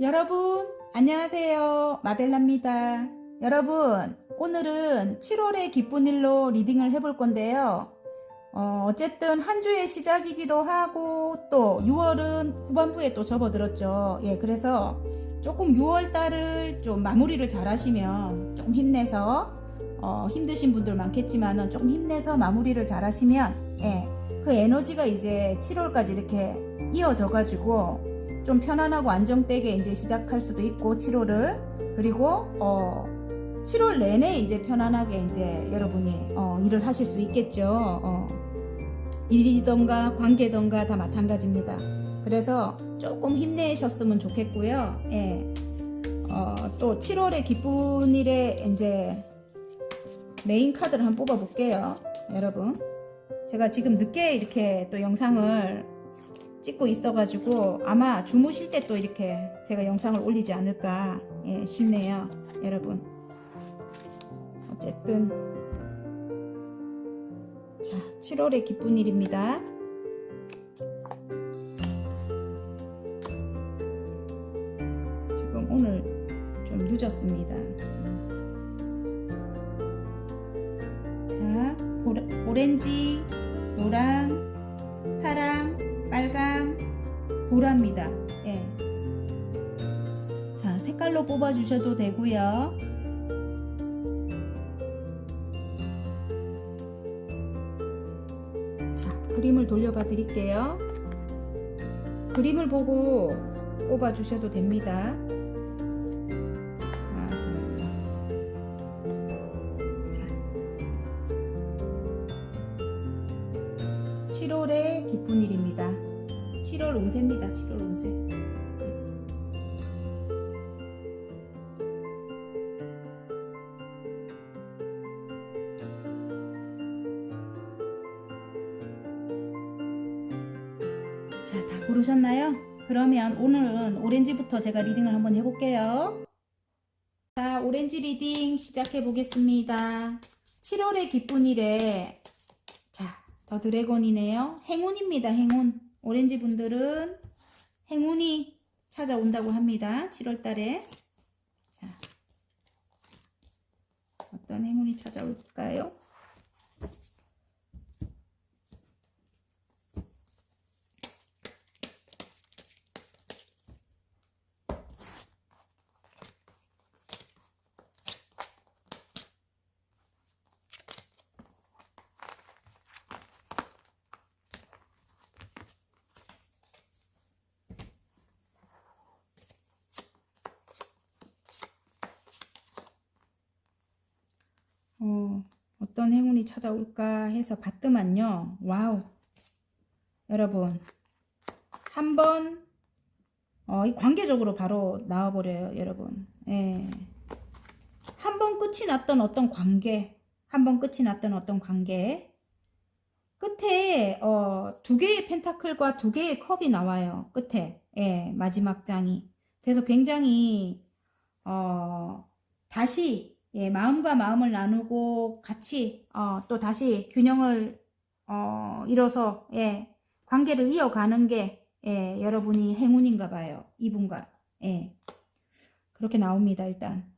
여러분 안녕하세요, 마벨라입니다. 여러분, 오늘은 7월의 기쁜 일로 리딩을 해볼 건데요. 어쨌든 한 주의 시작이기도 하고 또 6월은 후반부에 또 접어들었죠. 그래서 조금 6월 달을 좀 마무리를 잘 하시면, 조금 힘내서 힘드신 분들 많겠지만은 조금 힘내서 마무리를 잘 하시면 그 에너지가 이제 7월까지 이렇게 이어져 가지고 좀 편안하고 안정되게 이제 시작할 수도 있고, 7월을. 그리고 7월 내내 이제 편안하게 이제 여러분이 일을 하실 수 있겠죠. 일이던가 관계던가 다 마찬가지입니다. 그래서 조금 힘내셨으면 좋겠고요. 또 7월의 기쁜 일에 이제 메인 카드를 한번 뽑아 볼게요. 여러분, 제가 지금 늦게 이렇게 또 영상을 찍고 있어가지고 아마 주무실 때 또 이렇게 제가 영상을 올리지 않을까 싶네요. 여러분, 어쨌든 자, 7월의 기쁜 일입니다. 지금 오늘 좀 늦었습니다. 자, 오렌지, 노랑, 파랑, 빨강, 보라입니다. 자, 색깔로 뽑아 주셔도 되고요. 자, 그림을 돌려봐 드릴게요. 그림을 보고 뽑아 주셔도 됩니다. 자, 7월의 기쁜 일입니다. 7월 운세입니다. 7월 운세. 자, 다 고르셨나요? 그러면 오늘은 오렌지부터 제가 리딩을 한번 해볼게요. 자, 오렌지 리딩 시작해 보겠습니다. 7월의 기쁜 일에, 자, 더 드래곤이네요. 행운입니다. 행운. 오렌지 분들은 행운이 찾아온다고 합니다. 7월 달에. 자, 어떤 행운이 찾아올까요? 어떤 행운이 찾아올까 해서 봤더만요. 와우. 여러분, 한번 관계적으로 바로 나와버려요. 여러분. 한번 끝이 났던 어떤 관계, 한번 끝이 났던 어떤 관계 끝에 두 개의 펜타클과 두 개의 컵이 나와요. 끝에. 마지막 장이. 그래서 굉장히 다시 마음과 마음을 나누고 같이 또 다시 균형을 이뤄서 관계를 이어가는 게 여러분이 행운인가 봐요. 이분과. 그렇게 나옵니다. 일단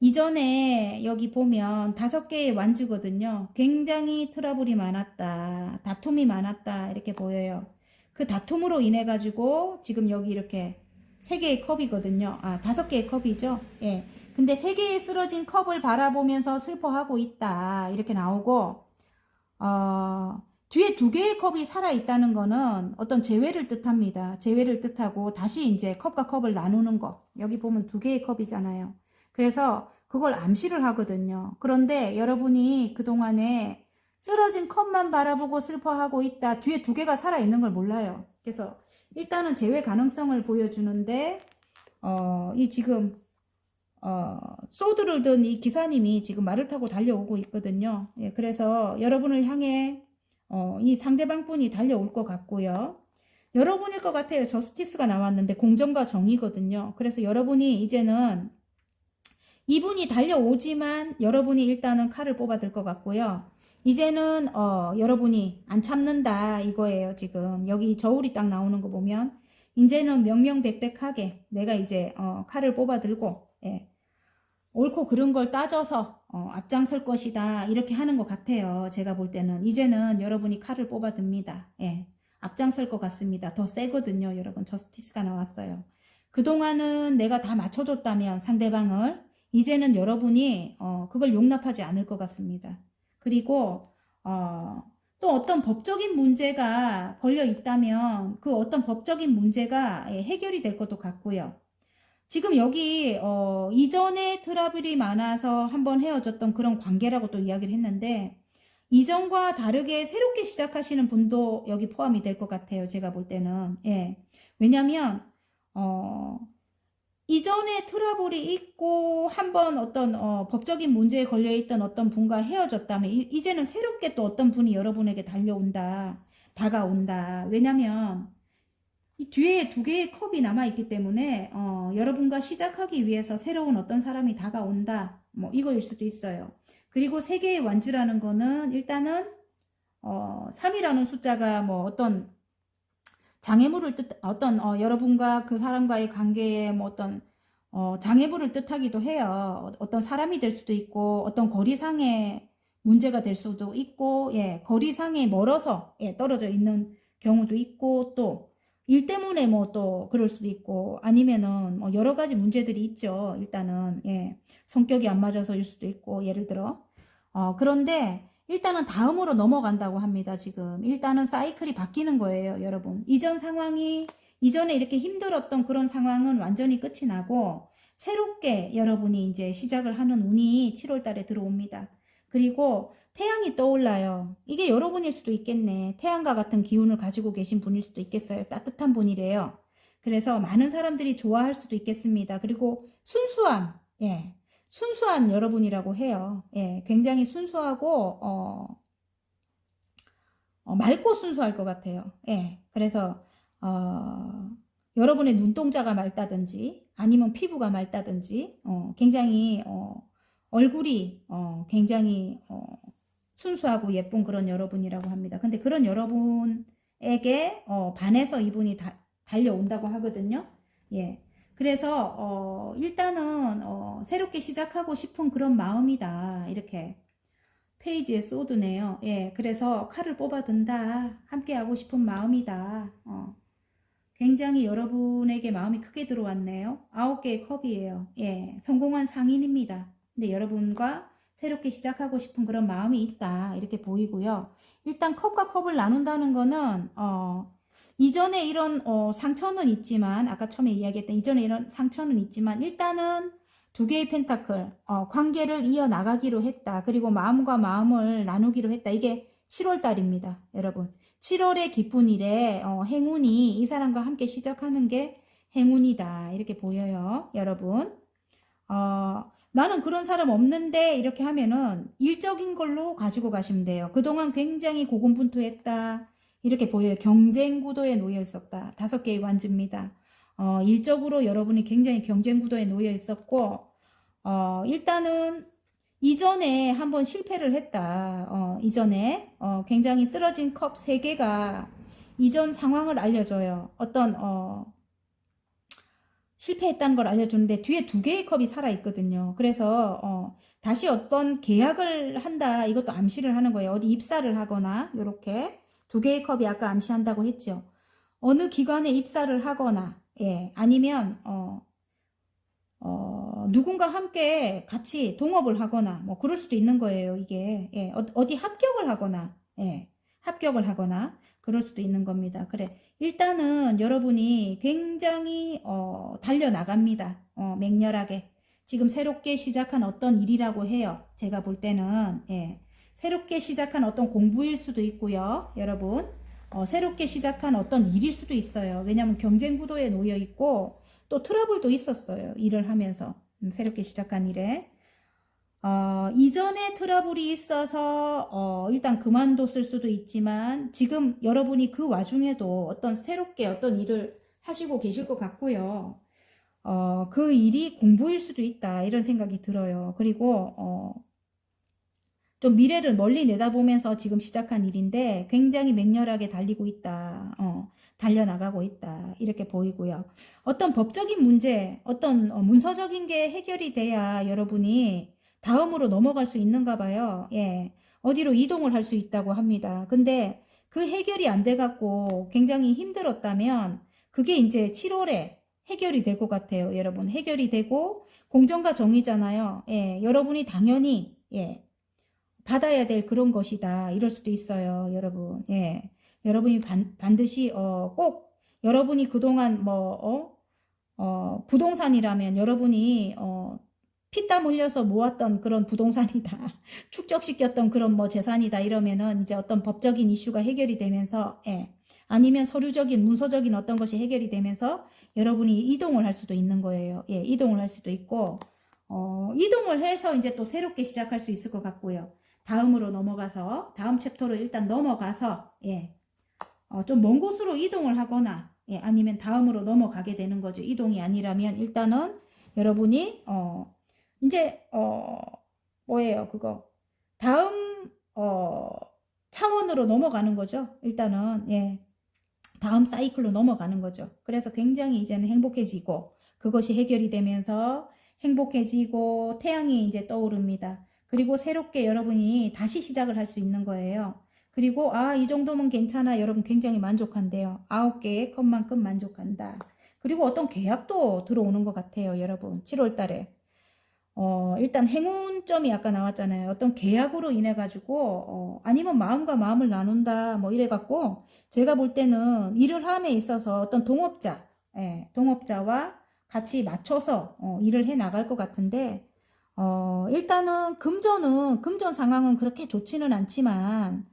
이전에 여기 보면 5개의 완주거든요. 굉장히 트러블이 많았다, 다툼이 많았다, 이렇게 보여요. 그 다툼으로 인해 가지고 지금 여기 이렇게 3개의 컵이거든요. 5개의 컵이죠. 근데 3개의 쓰러진 컵을 바라보면서 슬퍼하고 있다, 이렇게 나오고, 뒤에 2개의 컵이 살아있다는 거는 어떤 재회를 뜻합니다. 재회를 뜻하고 다시 이제 컵과 컵을 나누는 거. 여기 보면 2개의 컵이잖아요. 그래서 그걸 암시를 하거든요. 그런데 여러분이 그동안에 쓰러진 컵만 바라보고 슬퍼하고 있다, 뒤에 2개가 살아있는 걸 몰라요. 그래서 일단은 재회 가능성을 보여주는데, 이 지금 소드를 든 이 기사님이 지금 말을 타고 달려오고 있거든요. 그래서 여러분을 향해 이 상대방 분이 달려올 것 같고요. 여러분일 것 같아요. 저스티스가 나왔는데 공정과 정의거든요. 그래서 여러분이 이제는 이분이 달려오지만 여러분이 일단은 칼을 뽑아들 것 같고요. 이제는 여러분이 안 참는다 이거예요. 지금 여기 저울이 딱 나오는 거 보면 이제는 명명백백하게 내가 이제 칼을 뽑아 들고 예, 옳고 그른 걸 따져서 앞장설 것이다 이렇게 하는 것 같아요. 제가 볼 때는 이제는 여러분이 칼을 뽑아 듭니다. 예, 앞장설 것 같습니다. 더 세거든요. 여러분 저스티스가 나왔어요. 그동안은 내가 다 맞춰줬다면 상대방을 이제는 여러분이 그걸 용납하지 않을 것 같습니다. 그리고 또 어떤 법적인 문제가 걸려 있다면 그 어떤 법적인 문제가 해결이 될 것도 같고요. 지금 여기 이전에 트러블이 많아서 한번 헤어졌던 그런 관계라고 또 이야기를 했는데 이전과 다르게 새롭게 시작하시는 분도 여기 포함이 될 것 같아요. 제가 볼 때는. 예. 왜냐면 이전에 트러블이 있고 한번 어떤 법적인 문제에 걸려있던 어떤 분과 헤어졌다면 이제는 새롭게 또 어떤 분이 여러분에게 다가온다. 왜냐면 이 뒤에 두 개의 컵이 남아있기 때문에 여러분과 시작하기 위해서 새로운 어떤 사람이 다가온다. 뭐 이거일 수도 있어요. 그리고 세 개의 완주라는 거는 일단은 3이라는 숫자가 뭐 어떤 장애물을 여러분과 그 사람과의 관계에 뭐 어떤 장애물을 뜻하기도 해요. 어떤 사람이 될 수도 있고 어떤 거리상의 문제가 될 수도 있고 예, 거리상에 멀어서 예, 떨어져 있는 경우도 있고 또 일 때문에 뭐 또 그럴 수도 있고 아니면은 뭐 여러 가지 문제들이 있죠. 일단은 예, 성격이 안 맞아서일 수도 있고 예를 들어 그런데 일단은 다음으로 넘어간다고 합니다. 지금 일단은 사이클이 바뀌는 거예요. 여러분 이전 상황이 이전에 이렇게 힘들었던 그런 상황은 완전히 끝이 나고 새롭게 여러분이 이제 시작을 하는 운이 7월 달에 들어옵니다. 그리고 태양이 떠올라요. 이게 여러분일 수도 있겠네. 태양과 같은 기운을 가지고 계신 분일 수도 있겠어요. 따뜻한 분이래요. 그래서 많은 사람들이 좋아할 수도 있겠습니다. 그리고 순수함, 예, 순수한 여러분이라고 해요. 예, 굉장히 순수하고 맑고 순수할 것 같아요. 예, 그래서 여러분의 눈동자가 맑다든지 아니면 피부가 맑다든지 굉장히 얼굴이 굉장히 순수하고 예쁜 그런 여러분이라고 합니다. 근데 그런 여러분에게 반해서 이분이 달려온다고 하거든요. 예. 그래서 일단은 새롭게 시작하고 싶은 그런 마음이다. 이렇게 페이지에 쏘드네요. 예. 그래서 칼을 뽑아든다. 함께 하고 싶은 마음이다. 굉장히 여러분에게 마음이 크게 들어왔네요. 9개의 컵이에요. 예. 성공한 상인입니다. 근데 여러분과 새롭게 시작하고 싶은 그런 마음이 있다. 이렇게 보이고요. 일단 컵과 컵을 나눈다는 거는 이전에 이런 상처는 있지만 아까 처음에 이야기했던 이전에 이런 상처는 있지만 일단은 두 개의 펜타클 관계를 이어나가기로 했다. 그리고 마음과 마음을 나누기로 했다. 이게 7월 달입니다. 여러분 7월의 기쁜 일에 행운이 이 사람과 함께 시작하는 게 행운이다. 이렇게 보여요. 여러분 나는 그런 사람 없는데 이렇게 하면은 일적인 걸로 가지고 가시면 돼요. 그동안 굉장히 고군분투했다. 이렇게 보여요. 경쟁 구도에 놓여 있었다. 5개의 완주입니다. 일적으로 여러분이 굉장히 경쟁 구도에 놓여 있었고 일단은 이전에 한번 실패를 했다. 이전에 굉장히 쓰러진 컵 3개가 이전 상황을 알려줘요. 어떤 실패했다는 걸 알려주는데 뒤에 2개의 컵이 살아있거든요. 그래서 다시 어떤 계약을 한다 이것도 암시를 하는 거예요. 어디 입사를 하거나 이렇게 2개의 컵이 아까 암시한다고 했죠. 어느 기관에 입사를 하거나 예, 아니면 누군가 함께 같이 동업을 하거나 뭐 그럴 수도 있는 거예요. 이게 예, 어디 합격을 하거나 예, 합격을 하거나 그럴 수도 있는 겁니다. 그래 일단은 여러분이 굉장히 달려나갑니다. 맹렬하게 지금 새롭게 시작한 어떤 일이라고 해요. 제가 볼 때는 예, 새롭게 시작한 어떤 공부일 수도 있고요. 여러분 새롭게 시작한 어떤 일일 수도 있어요. 왜냐하면 경쟁 구도에 놓여 있고 또 트러블도 있었어요. 일을 하면서 새롭게 시작한 일에 이전에 트러블이 있어서 일단 그만뒀을 수도 있지만 지금 여러분이 그 와중에도 어떤 새롭게 어떤 일을 하시고 계실 것 같고요. 그 일이 공부일 수도 있다 이런 생각이 들어요. 그리고 좀 미래를 멀리 내다보면서 지금 시작한 일인데 굉장히 맹렬하게 달리고 있다. 달려나가고 있다. 이렇게 보이고요. 어떤 법적인 문제, 어떤 문서적인 게 해결이 돼야 여러분이 다음으로 넘어갈 수 있는가 봐요. 예. 어디로 이동을 할 수 있다고 합니다. 근데 그 해결이 안 돼갖고 굉장히 힘들었다면 그게 이제 7월에 해결이 될 것 같아요. 여러분 해결이 되고 공정과 정의잖아요. 예. 여러분이 당연히 예. 받아야 될 그런 것이다. 이럴 수도 있어요. 여러분. 예. 여러분이 반드시 꼭 여러분이 그동안 부동산이라면 여러분이 피땀 흘려서 모았던 그런 부동산이다. 축적시켰던 그런 뭐 재산이다. 이러면은 이제 어떤 법적인 이슈가 해결이 되면서, 예. 아니면 서류적인, 문서적인 어떤 것이 해결이 되면서 여러분이 이동을 할 수도 있는 거예요. 예, 이동을 할 수도 있고, 이동을 해서 이제 또 새롭게 시작할 수 있을 것 같고요. 다음으로 넘어가서, 다음 챕터로 일단 넘어가서, 예. 좀 먼 곳으로 이동을 하거나, 예, 아니면 다음으로 넘어가게 되는 거죠. 이동이 아니라면 일단은 여러분이, 이제 뭐예요 그거 다음 차원으로 넘어가는 거죠. 일단은 예 다음 사이클로 넘어가는 거죠. 그래서 굉장히 이제는 행복해지고 그것이 해결이 되면서 행복해지고 태양이 이제 떠오릅니다. 그리고 새롭게 여러분이 다시 시작을 할 수 있는 거예요. 그리고 이 정도면 괜찮아. 여러분 굉장히 만족한대요. 9개의 컷만큼 만족한다. 그리고 어떤 계약도 들어오는 것 같아요. 여러분 7월 달에 일단 행운점이 아까 나왔잖아요. 어떤 계약으로 인해 가지고 아니면 마음과 마음을 나눈다 뭐 이래 갖고 제가 볼 때는 일을 함에 있어서 어떤 동업자, 예, 동업자와 같이 맞춰서 일을 해 나갈 것 같은데 일단은 금전 상황은 그렇게 좋지는 않지만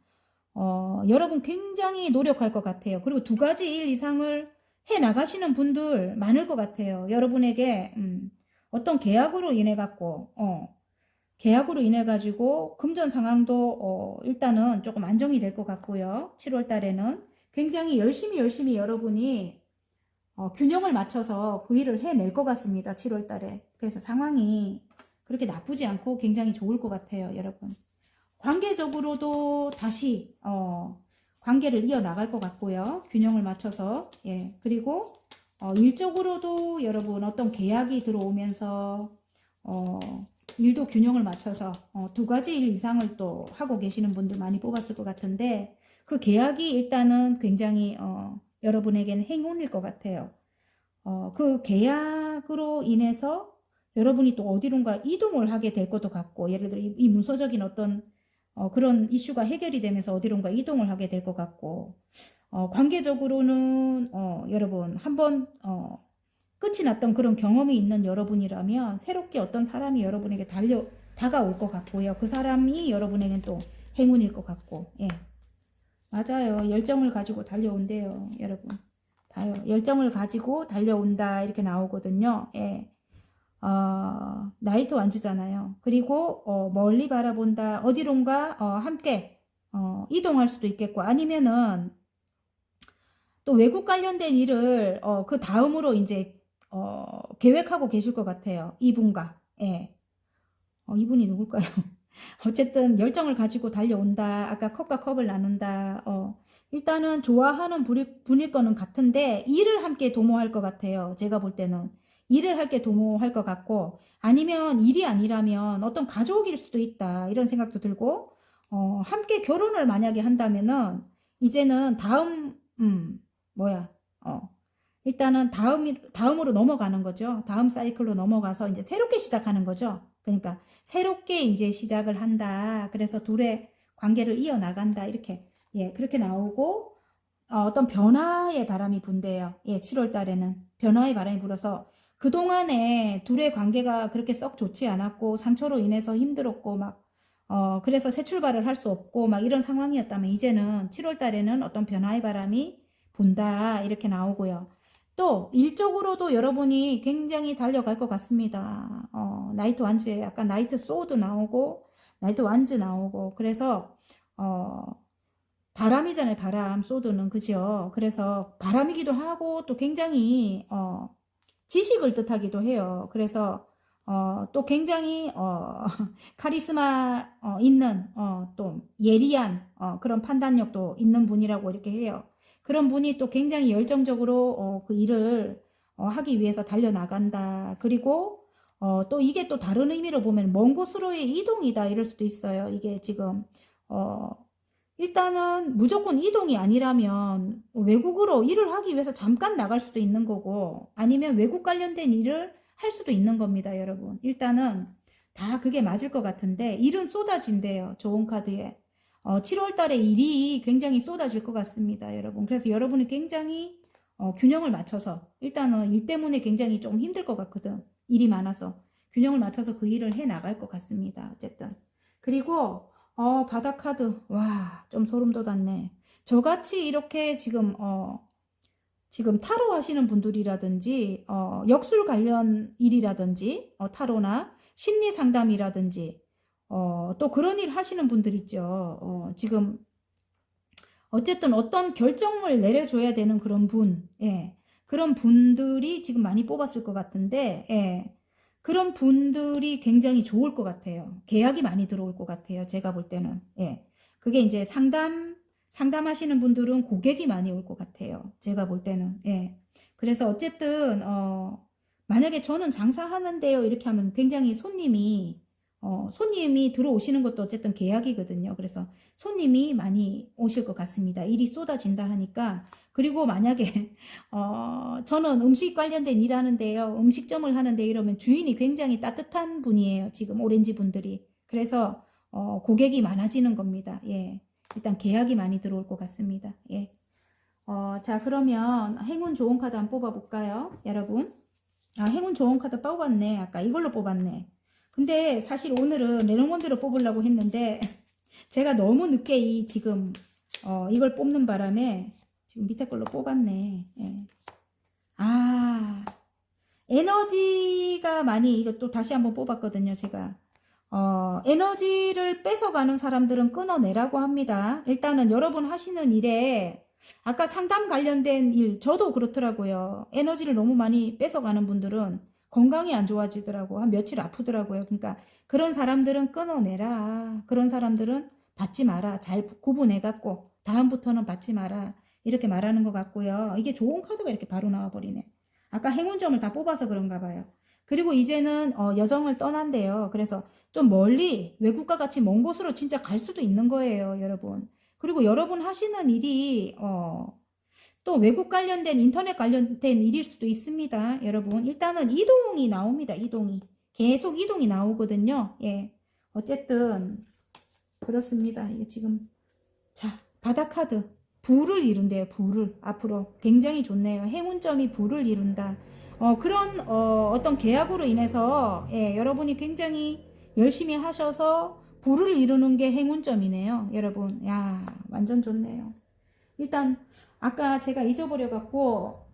여러분 굉장히 노력할 것 같아요. 그리고 2가지 일 이상을 해 나가시는 분들 많을 것 같아요. 여러분에게 어떤 계약으로 인해 갖고 계약으로 인해 가지고 금전 상황도 일단은 조금 안정이 될 것 같고요. 7월 달에는 굉장히 열심히 여러분이 균형을 맞춰서 그 일을 해낼 것 같습니다. 7월 달에. 그래서 상황이 그렇게 나쁘지 않고 굉장히 좋을 것 같아요. 여러분. 관계적으로도 다시 관계를 이어나갈 것 같고요. 균형을 맞춰서. 예. 그리고 일적으로도 여러분 어떤 계약이 들어오면서 일도 균형을 맞춰서 2가지 일 이상을 또 하고 계시는 분들 많이 뽑았을 것 같은데 그 계약이 일단은 굉장히 여러분에게는 행운일 것 같아요. 그 계약으로 인해서 여러분이 또 어디론가 이동을 하게 될 것도 같고 예를 들어 이 문서적인 어떤 그런 이슈가 해결이 되면서 어디론가 이동을 하게 될 것 같고 관계적으로는 여러분 한번 끝이 났던 그런 경험이 있는 여러분이라면 새롭게 어떤 사람이 여러분에게 다가올 것 같고요. 그 사람이 여러분에겐 또 행운일 것 같고 예. 맞아요. 열정을 가지고 달려온대요. 여러분 봐요. 열정을 가지고 달려온다 이렇게 나오거든요. 예. 나이트 완즈잖아요. 그리고 멀리 바라본다. 어디론가 함께 이동할 수도 있겠고 아니면은 또 외국 관련된 일을 그 다음으로 이제 계획하고 계실 것 같아요. 이분과. 예. 이분이 누굴까요? 어쨌든 열정을 가지고 달려온다. 아까 컵과 컵을 나눈다. 일단은 좋아하는 분일 거는 같은데 일을 함께 도모할 것 같아요. 제가 볼 때는 일을 함께 도모할 것 같고 아니면 일이 아니라면 어떤 가족일 수도 있다. 이런 생각도 들고 함께 결혼을 만약에 한다면은 이제는 다음 뭐야 일단은 다음으로 넘어가는 거죠. 다음 사이클로 넘어가서 이제 새롭게 시작하는 거죠. 그러니까 새롭게 이제 시작을 한다. 그래서 둘의 관계를 이어나간다. 이렇게 예 그렇게 나오고 어떤 변화의 바람이 분대요. 예 7월 달에는 변화의 바람이 불어서 그동안에 둘의 관계가 그렇게 썩 좋지 않았고 상처로 인해서 힘들었고 막 그래서 새 출발을 할 수 없고 막 이런 상황이었다면 이제는 7월 달에는 어떤 변화의 바람이 분다. 이렇게 나오고요. 또 일적으로도 여러분이 굉장히 달려갈 것 같습니다. 나이트 완즈 약간 나이트 소드 나오고 나이트 완즈 나오고 그래서 바람이잖아요. 바람 소드는 그죠. 그래서 바람이기도 하고 또 굉장히 지식을 뜻하기도 해요. 그래서 또 굉장히 카리스마 있는 또 예리한 그런 판단력도 있는 분이라고 이렇게 해요. 그런 분이 또 굉장히 열정적으로 그 일을 하기 위해서 달려나간다. 그리고 또 이게 또 다른 의미로 보면 먼 곳으로의 이동이다 이럴 수도 있어요. 이게 지금 일단은 무조건 이동이 아니라면 외국으로 일을 하기 위해서 잠깐 나갈 수도 있는 거고 아니면 외국 관련된 일을 할 수도 있는 겁니다, 여러분. 일단은 다 그게 맞을 것 같은데 일은 쏟아진대요, 좋은 카드에. 7월 달에 일이 굉장히 쏟아질 것 같습니다, 여러분. 그래서 여러분이 굉장히 균형을 맞춰서 일단은 일 때문에 굉장히 좀 힘들 것 같거든. 일이 많아서 균형을 맞춰서 그 일을 해 나갈 것 같습니다. 어쨌든 그리고 바다 카드 와, 좀 소름 돋았네. 저같이 이렇게 지금 타로 하시는 분들이라든지 역술 관련 일이라든지 타로나 심리 상담이라든지 또 그런 일 하시는 분들 있죠. 지금 어쨌든 어떤 결정을 내려줘야 되는 그런 분, 예. 그런 분들이 지금 많이 뽑았을 것 같은데, 예. 그런 분들이 굉장히 좋을 것 같아요. 계약이 많이 들어올 것 같아요. 제가 볼 때는, 예. 그게 이제 상담하시는 분들은 고객이 많이 올 것 같아요. 제가 볼 때는, 예. 그래서 어쨌든, 만약에 저는 장사하는데요. 이렇게 하면 굉장히 손님이 들어오시는 것도 어쨌든 계약이거든요. 그래서 손님이 많이 오실 것 같습니다. 일이 쏟아진다 하니까. 그리고 만약에 저는 음식 관련된 일 하는데요. 음식점을 하는데 이러면 주인이 굉장히 따뜻한 분이에요. 지금 오렌지 분들이. 그래서 고객이 많아지는 겁니다. 예. 일단 계약이 많이 들어올 것 같습니다. 예. 자, 그러면 행운 좋은 카드 한번 뽑아볼까요, 여러분? 행운 좋은 카드 뽑았네. 아까 이걸로 뽑았네. 근데 사실 오늘은 레노몬드를 뽑으려고 했는데 제가 너무 늦게 지금 이걸 뽑는 바람에 지금 밑에 걸로 뽑았네. 예. 에너지가 많이 이거 또 다시 한번 뽑았거든요. 제가 에너지를 뺏어가는 사람들은 끊어내라고 합니다. 일단은 여러분 하시는 일에 아까 상담 관련된 일 저도 그렇더라고요. 에너지를 너무 많이 뺏어가는 분들은 건강이 안 좋아지더라고. 한 며칠 아프더라고요. 그러니까 그런 사람들은 끊어내라. 그런 사람들은 받지 마라. 잘 구분해갖고 다음부터는 받지 마라. 이렇게 말하는 것 같고요. 이게 좋은 카드가 이렇게 바로 나와버리네. 아까 행운점을 다 뽑아서 그런가 봐요. 그리고 이제는 여정을 떠난대요. 그래서 좀 멀리 외국과 같이 먼 곳으로 진짜 갈 수도 있는 거예요, 여러분. 그리고 여러분 하시는 일이 또 외국 관련된 인터넷 관련된 일일 수도 있습니다, 여러분. 일단은 이동이 나옵니다. 이동이 계속 이동이 나오거든요. 예, 어쨌든 그렇습니다. 이게 지금 자 바다 카드 부를 이룬대요. 부를 앞으로 굉장히 좋네요. 행운점이 부를 이룬다. 그런 어떤 계약으로 인해서 예, 여러분이 굉장히 열심히 하셔서 부를 이루는 게 행운점이네요, 여러분. 야, 완전 좋네요. 일단 아까 제가 잊어버려 갖고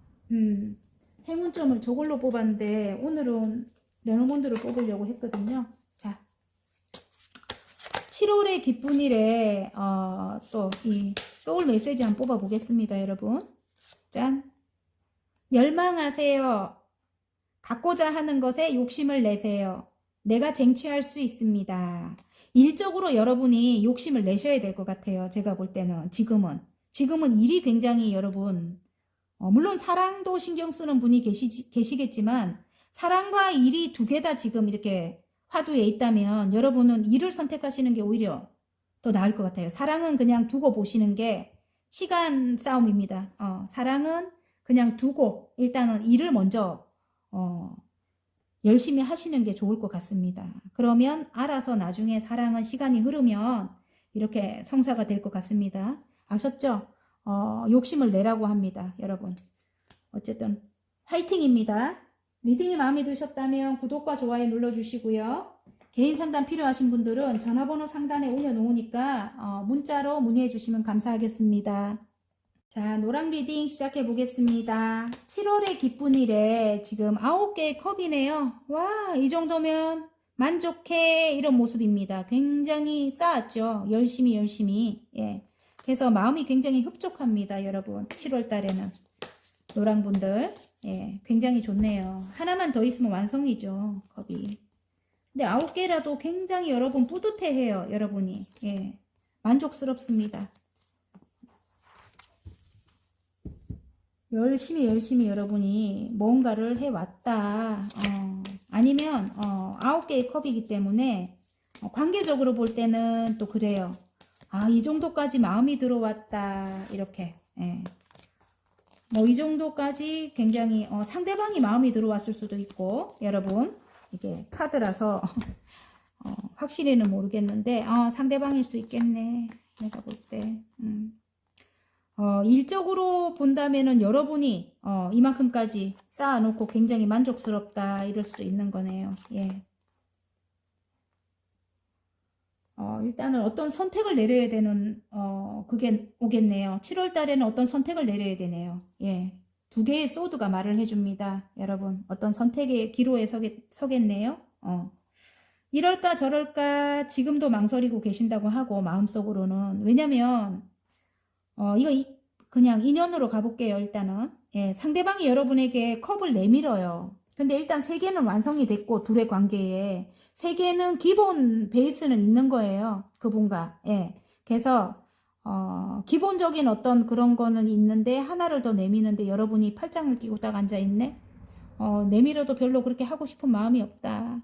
행운점을 저걸로 뽑았는데 오늘은 레노몬드를 뽑으려고 했거든요. 자, 7월의 기쁜 일에 또 이 소울 메시지 한번 뽑아 보겠습니다, 여러분. 짠. 열망하세요. 갖고자 하는 것에 욕심을 내세요. 내가 쟁취할 수 있습니다. 일적으로 여러분이 욕심을 내셔야 될 것 같아요. 제가 볼 때는 지금은 일이 굉장히 여러분 물론 사랑도 신경 쓰는 분이 계시겠지만 사랑과 일이 두 개 다 지금 이렇게 화두에 있다면 여러분은 일을 선택하시는 게 오히려 더 나을 것 같아요. 사랑은 그냥 두고 보시는 게 시간 싸움입니다. 사랑은 그냥 두고 일단은 일을 먼저 열심히 하시는 게 좋을 것 같습니다. 그러면 알아서 나중에 사랑은 시간이 흐르면 이렇게 성사가 될 것 같습니다. 아셨죠? 욕심을 내라고 합니다, 여러분. 어쨌든 화이팅입니다. 리딩이 마음에 드셨다면 구독과 좋아요 눌러주시고요. 개인 상담 필요하신 분들은 전화번호 상단에 올려놓으니까 문자로 문의해 주시면 감사하겠습니다. 자, 노랑 리딩 시작해 보겠습니다. 7월의 기쁜 일에 지금 9개의 컵이네요. 와, 이 정도면 만족해 이런 모습입니다. 굉장히 쌓았죠. 열심히. 예. 그래서 마음이 굉장히 흡족합니다, 여러분. 7월 달에는 노랑분들 예, 굉장히 좋네요. 하나만 더 있으면 완성이죠, 컵이. 근데 9개라도 굉장히 여러분 뿌듯해해요, 여러분이. 예, 만족스럽습니다. 열심히 여러분이 뭔가를 해왔다. 아니면 9개의 컵이기 때문에 관계적으로 볼 때는 또 그래요. 아, 이 정도까지 마음이 들어왔다. 이렇게. 예. 뭐 이 정도까지 굉장히 상대방이 마음이 들어왔을 수도 있고, 여러분 이게 카드라서 확실히는 모르겠는데 상대방일 수 있겠네. 내가 볼 때. 일적으로 본다면은 여러분이 이만큼까지 쌓아놓고 굉장히 만족스럽다 이럴 수도 있는 거네요. 예. 일단은 어떤 선택을 내려야 되는 그게 오겠네요. 7월 달에는 어떤 선택을 내려야 되네요. 예. 두 개의 소드가 말을 해줍니다. 여러분 어떤 선택의 기로에 서겠네요. 이럴까 저럴까 지금도 망설이고 계신다고 하고 마음속으로는. 왜냐면 이거 그냥 인연으로 가볼게요. 일단은 예, 상대방이 여러분에게 컵을 내밀어요. 근데 일단 세 개는 완성이 됐고 둘의 관계에 세 개는 기본 베이스는 있는 거예요. 그분과. 예. 그래서 기본적인 어떤 그런 거는 있는데 하나를 더 내미는데 여러분이 팔짱을 끼고 딱 앉아 있네. 내밀어도 별로 그렇게 하고 싶은 마음이 없다.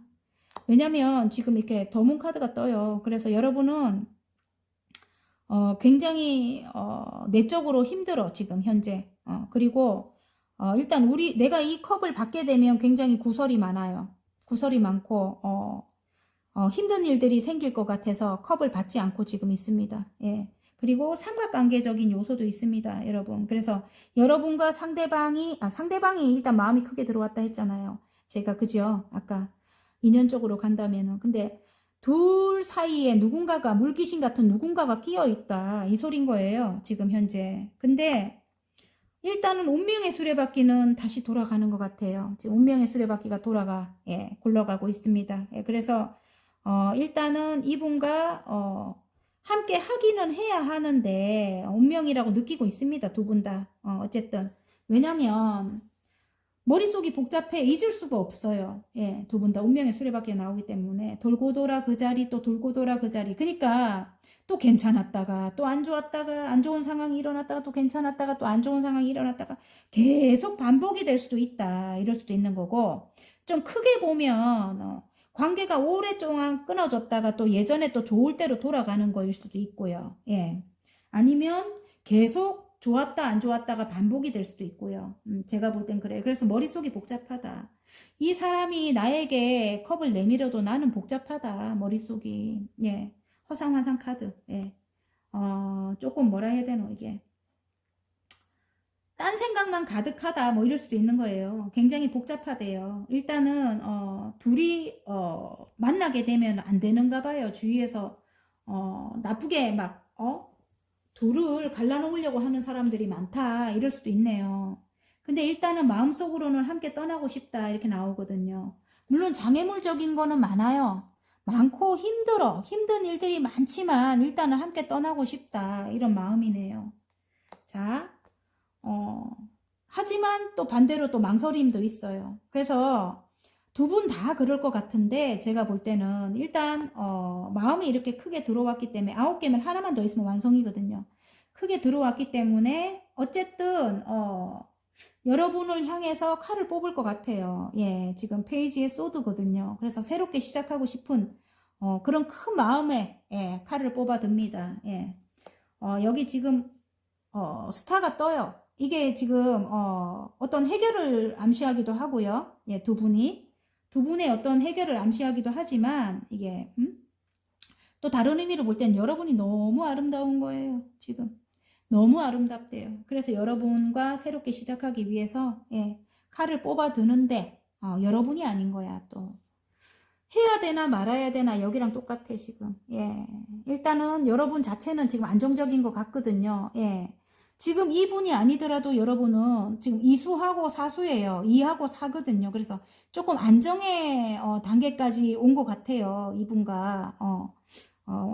왜냐면 지금 이렇게 더문 카드가 떠요. 그래서 여러분은 굉장히 내적으로 힘들어 지금 현재. 그리고 일단 내가 이 컵을 받게 되면 굉장히 구설이 많아요. 구설이 많고 힘든 일들이 생길 것 같아서 컵을 받지 않고 지금 있습니다. 예. 그리고 삼각관계적인 요소도 있습니다, 여러분. 그래서 여러분과 상대방이 일단 마음이 크게 들어왔다 했잖아요. 제가 그죠? 아까 인연적으로 간다면은. 근데 둘 사이에 누군가가 물귀신 같은 누군가가 끼어 있다 이 소린 거예요 지금 현재. 근데 일단은 운명의 수레바퀴는 다시 돌아가는 것 같아요. 지금 운명의 수레바퀴가 굴러가고 있습니다. 예, 그래서 일단은 이분과 함께 하기는 해야 하는데 운명이라고 느끼고 있습니다. 두 분 다. 어쨌든 왜냐면 머릿속이 복잡해 잊을 수가 없어요. 예, 두 분 다 운명의 수레바퀴가 나오기 때문에 돌고 돌아 그 자리 또 돌고 돌아 그 자리. 그러니까 또 괜찮았다가 또 안 좋았다가 안 좋은 상황이 일어났다가 또 괜찮았다가 또 안 좋은 상황이 일어났다가 계속 반복이 될 수도 있다. 이럴 수도 있는 거고 좀 크게 보면 관계가 오랫동안 끊어졌다가 또 예전에 또 좋을 때로 돌아가는 거일 수도 있고요. 예. 아니면 계속 좋았다 안 좋았다가 반복이 될 수도 있고요. 제가 볼 땐 그래요. 그래서 머릿속이 복잡하다. 이 사람이 나에게 컵을 내밀어도 나는 복잡하다. 머릿속이. 예. 허상환상 카드. 예. 조금 뭐라 해야 되노 이게. 딴 생각만 가득하다 뭐 이럴 수도 있는 거예요. 굉장히 복잡하대요. 일단은 둘이 만나게 되면 안 되는가 봐요. 주위에서 나쁘게 막 둘을 갈라놓으려고 하는 사람들이 많다 이럴 수도 있네요. 근데 일단은 마음속으로는 함께 떠나고 싶다 이렇게 나오거든요. 물론 장애물적인 거는 많아요. 많고 힘들어. 힘든 일들이 많지만 일단은 함께 떠나고 싶다 이런 마음이네요. 자, 하지만 또 반대로 또 망설임도 있어요. 그래서 두 분 다 그럴 것 같은데 제가 볼 때는 일단 마음이 이렇게 크게 들어왔기 때문에 9개면 하나만 더 있으면 완성이거든요. 크게 들어왔기 때문에 어쨌든 여러분을 향해서 칼을 뽑을 것 같아요. 예, 지금 페이지에 소드거든요. 그래서 새롭게 시작하고 싶은 그런 큰 마음에 칼을 뽑아듭니다. 예. 여기 지금 스타가 떠요. 이게 지금 어떤 해결을 암시하기도 하고요. 예, 두 분의 어떤 해결을 암시하기도 하지만 이게 또 다른 의미로 볼 땐 여러분이 너무 아름다운 거예요. 지금 너무 아름답대요. 그래서 여러분과 새롭게 시작하기 위해서 칼을 뽑아드는데 여러분이 아닌 거야. 또 해야 되나 말아야 되나 여기랑 똑같아 지금. 예, 일단은 여러분 자체는 지금 안정적인 것 같거든요. 예. 지금 이분이 아니더라도 여러분은 지금 이수하고 사수예요. 이하고 사거든요. 그래서 조금 안정의 단계까지 온 것 같아요. 이분과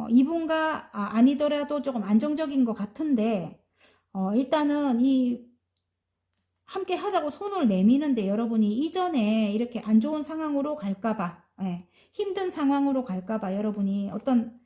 이분과 아니더라도 조금 안정적인 것 같은데 일단은 이 함께 하자고 손을 내미는데 여러분이 이전에 이렇게 안 좋은 상황으로 갈까봐 힘든 상황으로 갈까봐 여러분이 어떤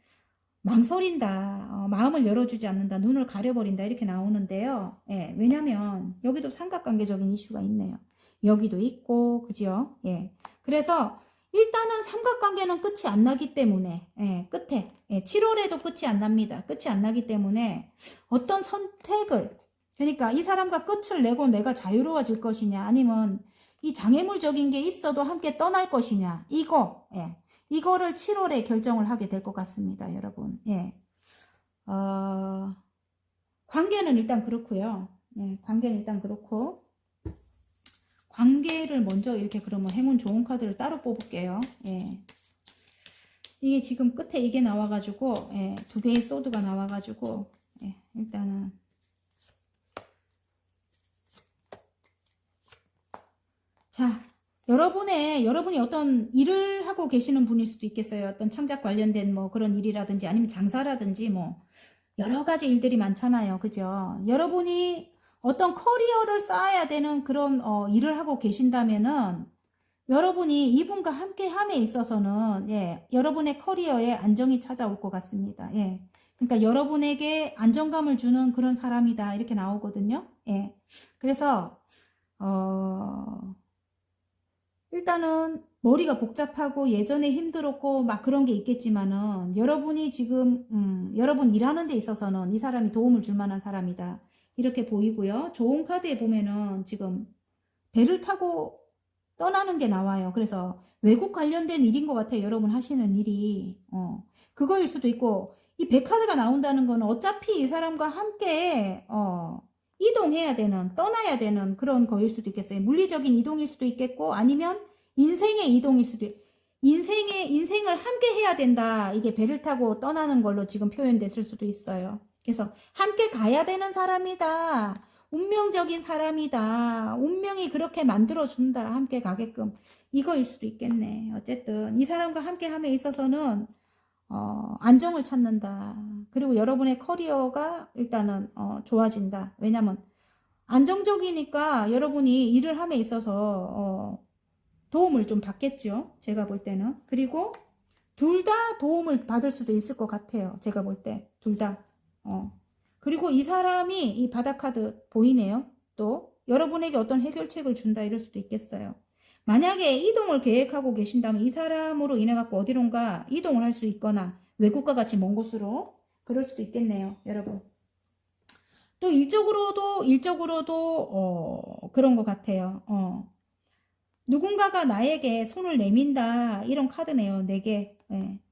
망설인다, 마음을 열어주지 않는다, 눈을 가려버린다 이렇게 나오는데요. 예, 왜냐면 여기도 삼각관계적인 이슈가 있네요. 여기도 있고 그죠? 예, 그래서 일단은 삼각관계는 끝이 안 나기 때문에 끝에 7월에도 끝이 안 납니다. 끝이 안 나기 때문에 어떤 선택을 그러니까 이 사람과 끝을 내고 내가 자유로워질 것이냐 아니면 이 장애물적인 게 있어도 함께 떠날 것이냐 이거를 7월에 결정을 하게 될 것 같습니다. 여러분. 예. 관계는 일단 그렇고요. 예, 관계는 일단 그렇고 관계를 먼저 이렇게 그러면 행운 좋은 카드를 따로 뽑을게요. 예. 이게 지금 끝에 이게 나와가지고 두 개의 소드가 나와가지고 일단은 자 여러분이 어떤 일을 하고 계시는 분일 수도 있겠어요. 어떤 창작 관련된 뭐 그런 일이라든지 아니면 장사라든지 뭐 여러 가지 일들이 많잖아요. 그죠? 여러분이 어떤 커리어를 쌓아야 되는 그런 일을 하고 계신다면은 여러분이 이분과 함께 함에 있어서는 여러분의 커리어에 안정이 찾아올 것 같습니다. 그러니까 여러분에게 안정감을 주는 그런 사람이다 이렇게 나오거든요. 그래서 일단은 머리가 복잡하고 예전에 힘들었고 막 그런 게 있겠지만은 여러분이 지금 여러분 일하는 데 있어서는 이 사람이 도움을 줄 만한 사람이다 이렇게 보이고요. 좋은 카드에 보면은 지금 배를 타고 떠나는 게 나와요. 그래서 외국 관련된 일인 것 같아요. 여러분 하시는 일이 그거일 수도 있고 이 배 카드가 나온다는 거는 어차피 이 사람과 함께 이동해야 되는 떠나야 되는 그런 거일 수도 있겠어요. 물리적인 이동일 수도 있겠고 아니면 인생의 이동일 수도 인생을 함께 해야 된다. 이게 배를 타고 떠나는 걸로 지금 표현됐을 수도 있어요. 그래서 함께 가야 되는 사람이다. 운명적인 사람이다. 운명이 그렇게 만들어준다. 함께 가게끔. 이거일 수도 있겠네. 어쨌든 이 사람과 함께 함에 있어서는 안정을 찾는다. 그리고 여러분의 커리어가 일단은 좋아진다. 왜냐면 안정적이니까 여러분이 일을 함에 있어서 도움을 좀 받겠죠. 제가 볼 때는. 그리고 둘 다 도움을 받을 수도 있을 것 같아요. 제가 볼 때. 둘 다. 그리고 이 사람이 이 바닥카드 보이네요. 또 여러분에게 어떤 해결책을 준다 이럴 수도 있겠어요. 만약에 이동을 계획하고 계신다면 이 사람으로 인해 갖고 어디론가 이동을 할 수 있거나 외국과 같이 먼 곳으로 그럴 수도 있겠네요. 여러분. 또 일적으로도 그런 것 같아요. 누군가가 나에게 손을 내민다 이런 카드네요. 4개.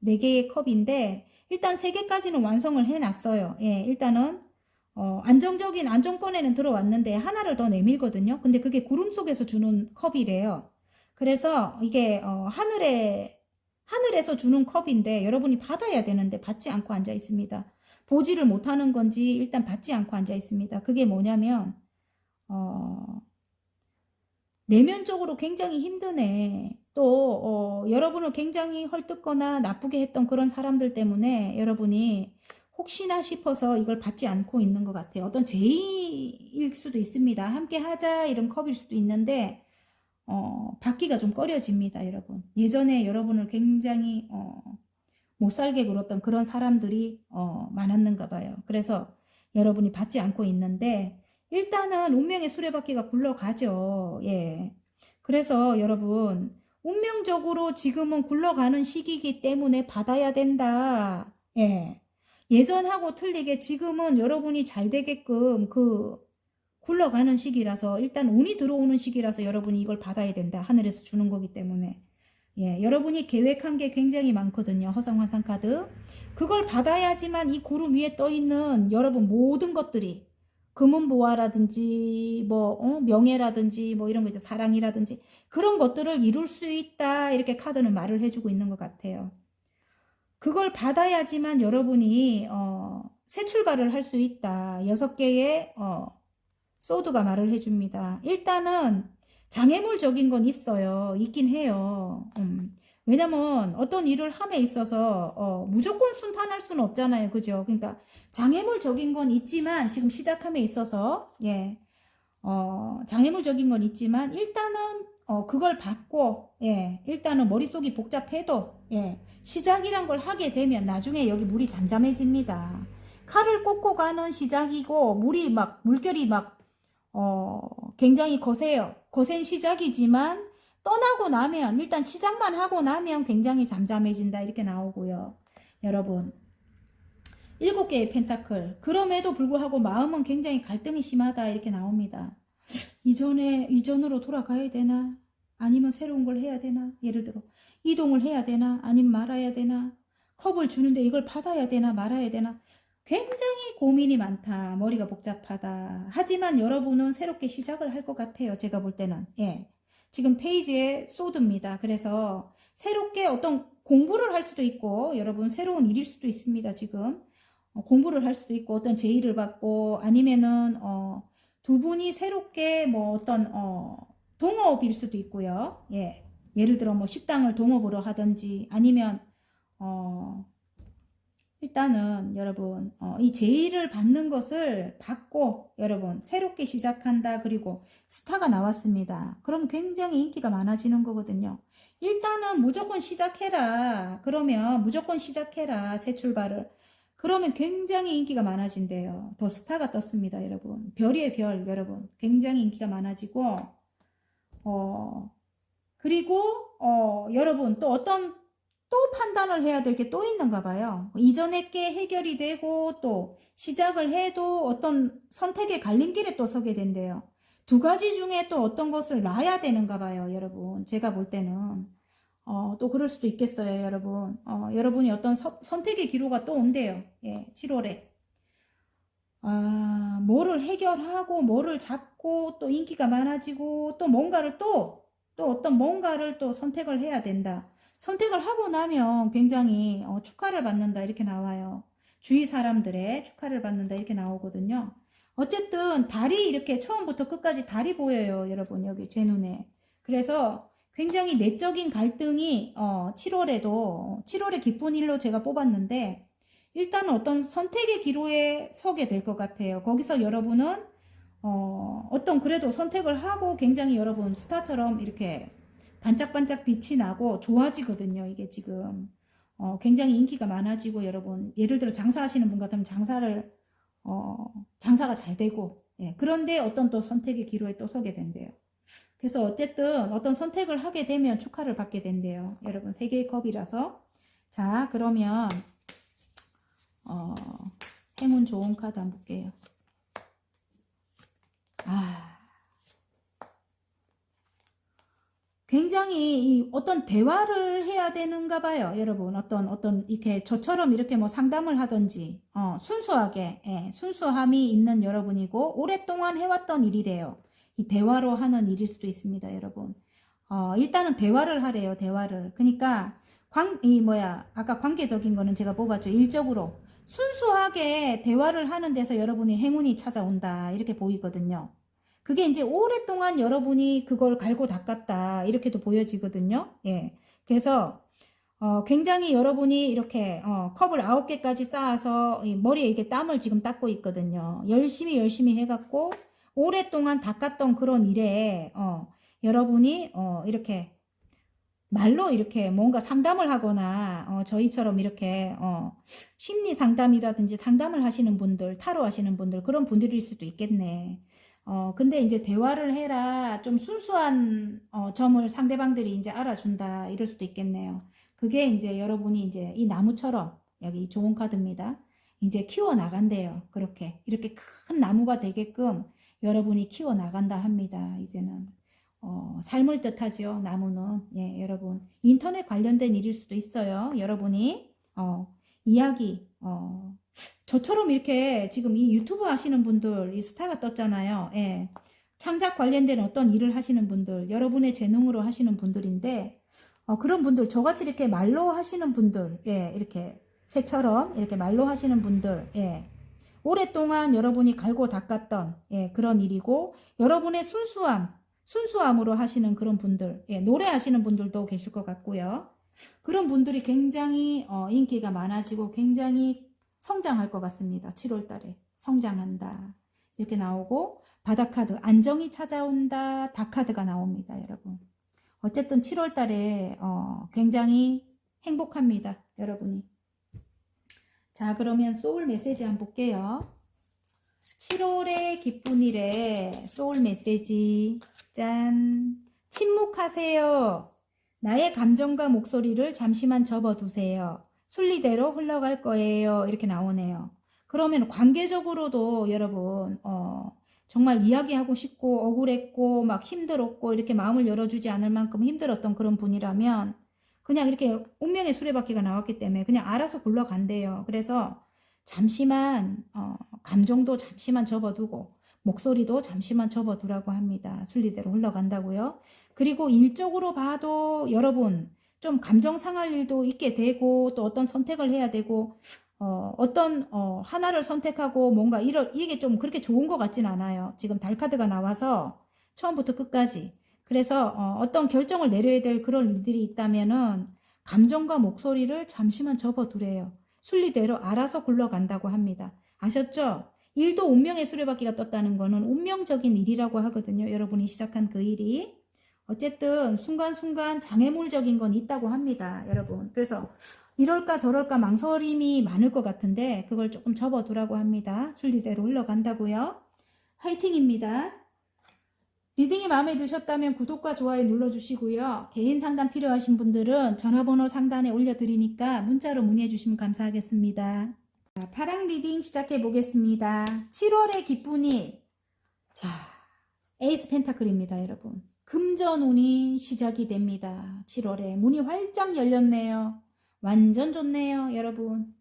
4개의 컵인데 일단 3개까지는 완성을 해놨어요. 일단은 안정적인 안정권에는 들어왔는데 하나를 더 내밀거든요. 근데 그게 구름 속에서 주는 컵이래요. 그래서 이게 하늘에서 주는 컵인데 여러분이 받아야 되는데 받지 않고 앉아 있습니다. 보지를 못하는 건지 일단 받지 않고 앉아 있습니다. 그게 뭐냐면 내면적으로 굉장히 힘드네. 또 여러분을 굉장히 헐뜯거나 나쁘게 했던 그런 사람들 때문에 여러분이 혹시나 싶어서 이걸 받지 않고 있는 것 같아요. 어떤 제의일 수도 있습니다. 함께 하자 이런 컵일 수도 있는데 받기가 좀 꺼려집니다. 여러분. 예전에 여러분을 굉장히 못살게 굴었던 그런 사람들이 많았는가 봐요. 그래서 여러분이 받지 않고 있는데 일단은 운명의 수레바퀴가 굴러가죠. 그래서 여러분 운명적으로 지금은 굴러가는 시기이기 때문에 받아야 된다. 예전하고 틀리게 지금은 여러분이 잘 되게끔 굴러가는 시기라서 일단 운이 들어오는 시기라서 여러분이 이걸 받아야 된다. 하늘에서 주는 거기 때문에. 여러분이 계획한 게 굉장히 많거든요. 허상환상 카드. 그걸 받아야지만 이 구름 위에 떠 있는 여러분 모든 것들이 금은보화라든지 명예라든지 이런 거 이제 사랑이라든지 그런 것들을 이룰 수 있다. 이렇게 카드는 말을 해주고 있는 것 같아요. 그걸 받아야지만 여러분이 새 출발을 할 수 있다. 6개의 소드가 말을 해줍니다. 일단은 장애물적인 건 있어요. 있긴 해요. 왜냐면 어떤 일을 함에 있어서 무조건 순탄할 수는 없잖아요. 그죠? 그러니까 장애물적인 건 있지만 지금 시작함에 있어서 장애물적인 건 있지만 일단은 그걸 받고, 예, 일단은 머릿속이 복잡해도, 예, 시작이란 걸 하게 되면 나중에 여기 물이 잠잠해집니다. 칼을 꽂고 가는 시작이고, 물결이 굉장히 거세요. 거센 시작이지만, 떠나고 나면, 일단 시작만 하고 나면 굉장히 잠잠해진다. 이렇게 나오고요. 여러분. 7개의 펜타클. 그럼에도 불구하고 마음은 굉장히 갈등이 심하다. 이렇게 나옵니다. 이전으로 돌아가야 되나? 아니면 새로운 걸 해야 되나? 예를 들어, 이동을 해야 되나? 아니면 말아야 되나? 컵을 주는데 이걸 받아야 되나? 말아야 되나? 굉장히 고민이 많다. 머리가 복잡하다. 하지만 여러분은 새롭게 시작을 할 것 같아요. 제가 볼 때는. 예. 지금 페이지에 소드입니다. 그래서 새롭게 어떤 공부를 할 수도 있고, 여러분 새로운 일일 수도 있습니다. 지금. 공부를 할 수도 있고, 어떤 제의를 받고, 아니면은, 두 분이 새롭게 동업일 수도 있고요. 예. 예를 들어 식당을 동업으로 하든지 아니면 일단은 여러분 이 제의를 받는 것을 받고 여러분 새롭게 시작한다. 그리고 스타가 나왔습니다. 그럼 굉장히 인기가 많아지는 거거든요. 일단은 무조건 시작해라. 그러면 무조건 시작해라. 새 출발을. 그러면 굉장히 인기가 많아진대요. 더 스타가 떴습니다, 여러분. 별이의 별, 여러분. 굉장히 인기가 많아지고, 그리고, 여러분, 또 판단을 해야 될 게 또 있는가 봐요. 이전에 게 해결이 되고, 또 시작을 해도 어떤 선택의 갈림길에 또 서게 된대요. 두 가지 중에 또 어떤 것을 놔야 되는가 봐요, 여러분. 제가 볼 때는. 또 그럴 수도 있겠어요, 여러분. 여러분이 어떤 선택의 기로가 또 온대요. 예, 7월에. 뭐를 해결하고, 뭐를 잡고, 또 인기가 많아지고, 또 어떤 뭔가를 또 선택을 해야 된다. 선택을 하고 나면 굉장히 축하를 받는다. 이렇게 나와요. 주위 사람들의 축하를 받는다. 이렇게 나오거든요. 어쨌든 달이 이렇게 처음부터 끝까지 달이 보여요, 여러분. 여기 제 눈에. 그래서 굉장히 내적인 갈등이 7월에 기쁜 일로 제가 뽑았는데 일단은 어떤 선택의 기로에 서게 될 것 같아요. 거기서 여러분은 어떤 그래도 선택을 하고 굉장히 여러분 스타처럼 이렇게 반짝반짝 빛이 나고 좋아지거든요. 이게 지금 굉장히 인기가 많아지고 여러분 예를 들어 장사하시는 분 같으면 장사가 잘 되고 예, 그런데 어떤 또 선택의 기로에 또 서게 된대요. 그래서 어쨌든 어떤 선택을 하게 되면 축하를 받게 된대요. 여러분 3개의 컵이라서. 자, 그러면 행운 좋은 카드 한번 볼게요. 굉장히 어떤 대화를 해야 되는가 봐요, 여러분. 이렇게 저처럼 이렇게 뭐 상담을 하든지, 순수하게, 예, 순수함이 있는 여러분이고, 오랫동안 해왔던 일이래요. 이 대화로 하는 일일 수도 있습니다, 여러분. 일단은 대화를 하래요, 대화를. 그러니까, 아까 관계적인 거는 제가 뽑았죠. 일적으로. 순수하게 대화를 하는 데서 여러분이 행운이 찾아온다. 이렇게 보이거든요. 그게 이제 오랫동안 여러분이 그걸 갈고 닦았다. 이렇게도 보여지거든요. 예. 그래서, 굉장히 여러분이 이렇게, 컵을 9개까지 쌓아서 머리에 이렇게 땀을 지금 닦고 있거든요. 열심히 해갖고, 오랫동안 닦았던 그런 일에, 여러분이, 이렇게, 말로 이렇게 뭔가 상담을 하거나, 저희처럼 이렇게, 심리 상담이라든지 상담을 하시는 분들, 타로 하시는 분들, 그런 분들일 수도 있겠네. 근데 이제 대화를 해라. 좀 순수한, 점을 상대방들이 이제 알아준다. 이럴 수도 있겠네요. 그게 이제 여러분이 이제 이 나무처럼, 여기 좋은 카드입니다. 이제 키워나간대요. 이렇게 큰 나무가 되게끔 여러분이 키워나간다 합니다. 이제는. 삶을 뜻하죠. 나무는. 예, 여러분. 인터넷 관련된 일일 수도 있어요. 여러분이, 이야기, 저처럼 이렇게 지금 이 유튜브 하시는 분들, 이 스타가 떴잖아요. 예. 창작 관련된 어떤 일을 하시는 분들, 여러분의 재능으로 하시는 분들인데, 그런 분들, 저같이 이렇게 말로 하시는 분들, 예, 이렇게 새처럼 이렇게 말로 하시는 분들, 예. 오랫동안 여러분이 갈고 닦았던, 예, 그런 일이고, 여러분의 순수함으로 하시는 그런 분들, 예, 노래하시는 분들도 계실 것 같고요. 그런 분들이 굉장히, 인기가 많아지고 굉장히 성장할 것 같습니다. 7월 달에 성장한다. 이렇게 나오고 바닥 카드 안정이 찾아온다. 닭 카드가 나옵니다. 여러분. 어쨌든 7월 달에 굉장히 행복합니다. 여러분이. 자, 그러면 소울 메시지 한번 볼게요. 7월의 기쁜 일에 소울 메시지. 짠. 침묵하세요. 나의 감정과 목소리를 잠시만 접어두세요. 순리대로 흘러갈 거예요. 이렇게 나오네요. 그러면 관계적으로도 여러분 정말 이야기하고 싶고 억울했고 막 힘들었고 이렇게 마음을 열어주지 않을 만큼 힘들었던 그런 분이라면 그냥 이렇게 운명의 수레바퀴가 나왔기 때문에 그냥 알아서 굴러간대요. 그래서 잠시만 감정도 잠시만 접어두고 목소리도 잠시만 접어두라고 합니다. 순리대로 흘러간다고요. 그리고 일적으로 봐도 여러분 좀 감정 상할 일도 있게 되고 또 어떤 선택을 해야 되고 어떤 하나를 선택하고 뭔가 이게 좀 그렇게 좋은 것 같진 않아요. 지금 달 카드가 나와서 처음부터 끝까지. 그래서 어떤 결정을 내려야 될 그런 일들이 있다면은 감정과 목소리를 잠시만 접어두래요. 순리대로 알아서 굴러간다고 합니다. 아셨죠? 일도 운명의 수레바퀴가 떴다는 거는 운명적인 일이라고 하거든요. 여러분이 시작한 그 일이. 어쨌든 순간순간 장애물적인 건 있다고 합니다. 여러분. 그래서 이럴까 저럴까 망설임이 많을 것 같은데 그걸 조금 접어두라고 합니다. 순리대로 흘러간다고요. 화이팅입니다. 리딩이 마음에 드셨다면 구독과 좋아요 눌러주시고요. 개인 상담 필요하신 분들은 전화번호 상단에 올려드리니까 문자로 문의해 주시면 감사하겠습니다. 자, 파랑 리딩 시작해 보겠습니다. 7월의 기쁜 일. 자, 에이스 펜타클입니다, 여러분. 금전운이 시작이 됩니다. 7월에 문이 활짝 열렸네요. 완전 좋네요, 여러분.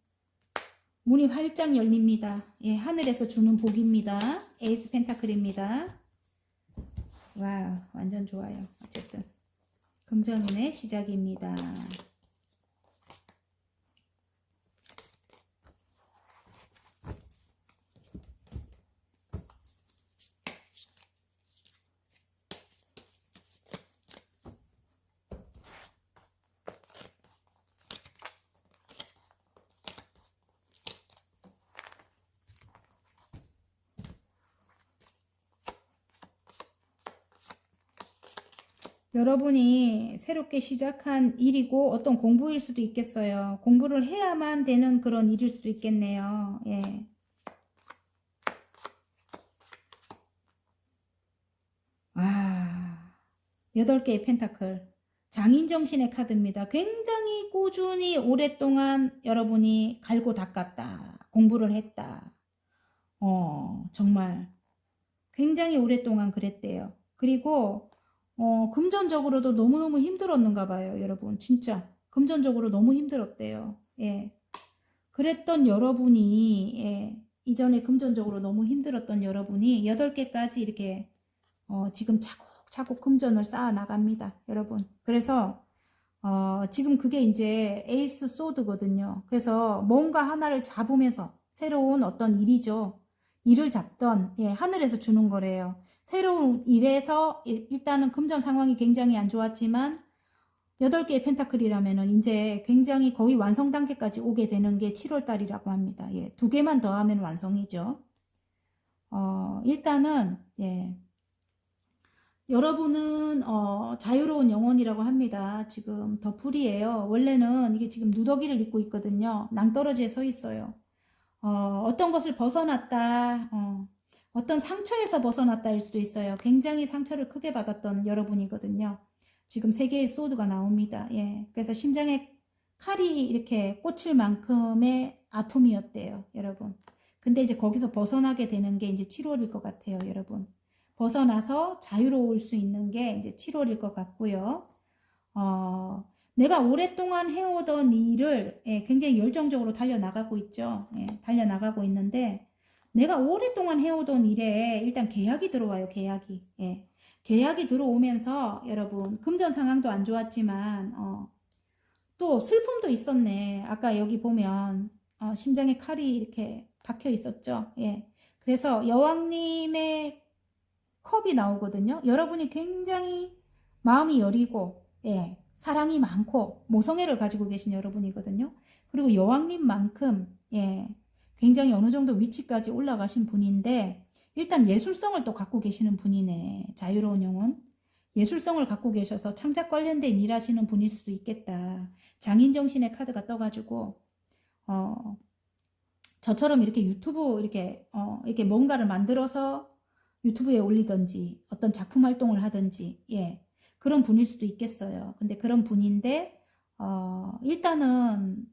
문이 활짝 열립니다. 예, 하늘에서 주는 복입니다. 에이스 펜타클입니다. 와우, 완전 좋아요. 어쨌든 금전운의 시작입니다. 여러분이 새롭게 시작한 일이고 어떤 공부일 수도 있겠어요. 공부를 해야만 되는 그런 일일 수도 있겠네요. 예. 와, 8개의 펜타클. 장인정신의 카드입니다. 굉장히 꾸준히 오랫동안 여러분이 갈고 닦았다. 공부를 했다. 정말 굉장히 오랫동안 그랬대요. 그리고 금전적으로도 너무너무 힘들었는가 봐요, 여러분. 진짜 금전적으로 너무 힘들었대요. 예. 그랬던 여러분이 예. 이전에 금전적으로 너무 힘들었던 여러분이 8개까지 이렇게 지금 차곡차곡 금전을 쌓아 나갑니다, 여러분. 그래서 지금 그게 이제 에이스 소드거든요. 그래서 뭔가 하나를 잡으면서 새로운 어떤 일이죠. 일을 잡던 예, 하늘에서 주는 거래요. 새로운 일에서 일단은 금전 상황이 굉장히 안 좋았지만 8개의 펜타클이라면은 이제 굉장히 거의 완성 단계까지 오게 되는 게 7월 달이라고 합니다. 예, 2개만 더 하면 완성이죠. 일단은 예. 여러분은 자유로운 영혼이라고 합니다. 지금 더 풀이에요. 원래는 이게 지금 누더기를 입고 있거든요. 낭떠러지에 서 있어요. 어떤 것을 벗어났다. 어떤 상처에서 벗어났다일 수도 있어요. 굉장히 상처를 크게 받았던 여러분이거든요. 지금 3개의 소드가 나옵니다. 예. 그래서 심장에 칼이 이렇게 꽂힐 만큼의 아픔이었대요, 여러분. 근데 이제 거기서 벗어나게 되는 게 이제 7월일 것 같아요, 여러분. 벗어나서 자유로울 수 있는 게 이제 7월일 것 같고요. 내가 오랫동안 해오던 일을 예, 굉장히 열정적으로 달려나가고 있죠. 예, 달려나가고 있는데 내가 오랫동안 해오던 일에 일단 계약이 들어와요. 계약이. 예. 계약이 들어오면서 여러분 금전 상황도 안 좋았지만 또 슬픔도 있었네. 아까 여기 보면 심장에 칼이 이렇게 박혀 있었죠. 예. 그래서 여왕님의 컵이 나오거든요. 여러분이 굉장히 마음이 여리고 예, 사랑이 많고 모성애를 가지고 계신 여러분이거든요. 그리고 여왕님만큼 예, 굉장히 어느 정도 위치까지 올라가신 분인데 일단 예술성을 또 갖고 계시는 분이네. 자유로운 영혼. 예술성을 갖고 계셔서 창작 관련된 일 하시는 분일 수도 있겠다. 장인정신의 카드가 떠가지고, 저처럼 이렇게 유튜브, 이렇게 뭔가를 만들어서 유튜브에 올리든지, 어떤 작품 활동을 하든지, 예. 그런 분일 수도 있겠어요. 근데 그런 분인데, 일단은,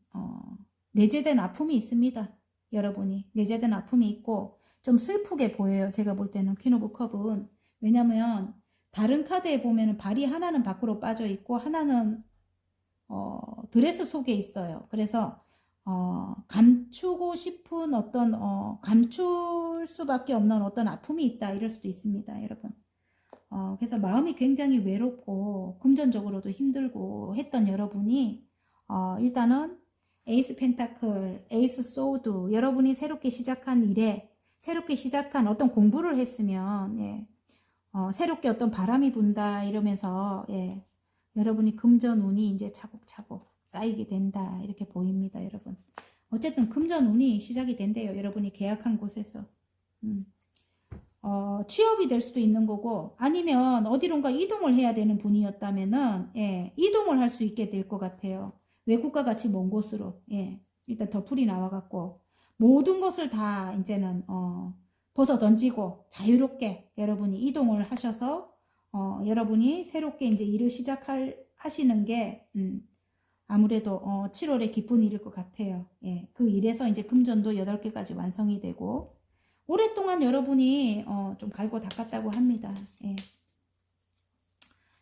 내재된 아픔이 있습니다. 여러분이. 내재된 아픔이 있고, 좀 슬프게 보여요. 제가 볼 때는 퀸 오브 컵은. 왜냐면, 다른 카드에 보면은 발이 하나는 밖으로 빠져 있고, 하나는, 드레스 속에 있어요. 그래서, 감추고 싶은 어떤, 감출 수밖에 없는 어떤 아픔이 있다. 이럴 수도 있습니다. 여러분. 그래서 마음이 굉장히 외롭고 금전적으로도 힘들고 했던 여러분이 일단은 에이스 펜타클, 에이스 소드, 여러분이 새롭게 시작한 일에 새롭게 시작한 어떤 공부를 했으면 예, 새롭게 어떤 바람이 분다 이러면서 예, 여러분이 금전운이 이제 차곡차곡 쌓이게 된다 이렇게 보입니다. 여러분. 어쨌든 금전운이 시작이 된대요. 여러분이 계약한 곳에서. 취업이 될 수도 있는 거고 아니면 어디론가 이동을 해야 되는 분이었다면은 예, 이동을 할 수 있게 될 것 같아요. 외국과 같이 먼 곳으로 예, 일단 더풀이 나와갖고 모든 것을 다 이제는 벗어 던지고 자유롭게 여러분이 이동을 하셔서 여러분이 새롭게 이제 일을 하시는 게 아무래도 7월에 기쁜 일일 것 같아요. 예, 그 일에서 이제 금전도 8개까지 완성이 되고 오랫동안 여러분이 좀 갈고 닦았다고 합니다. 예.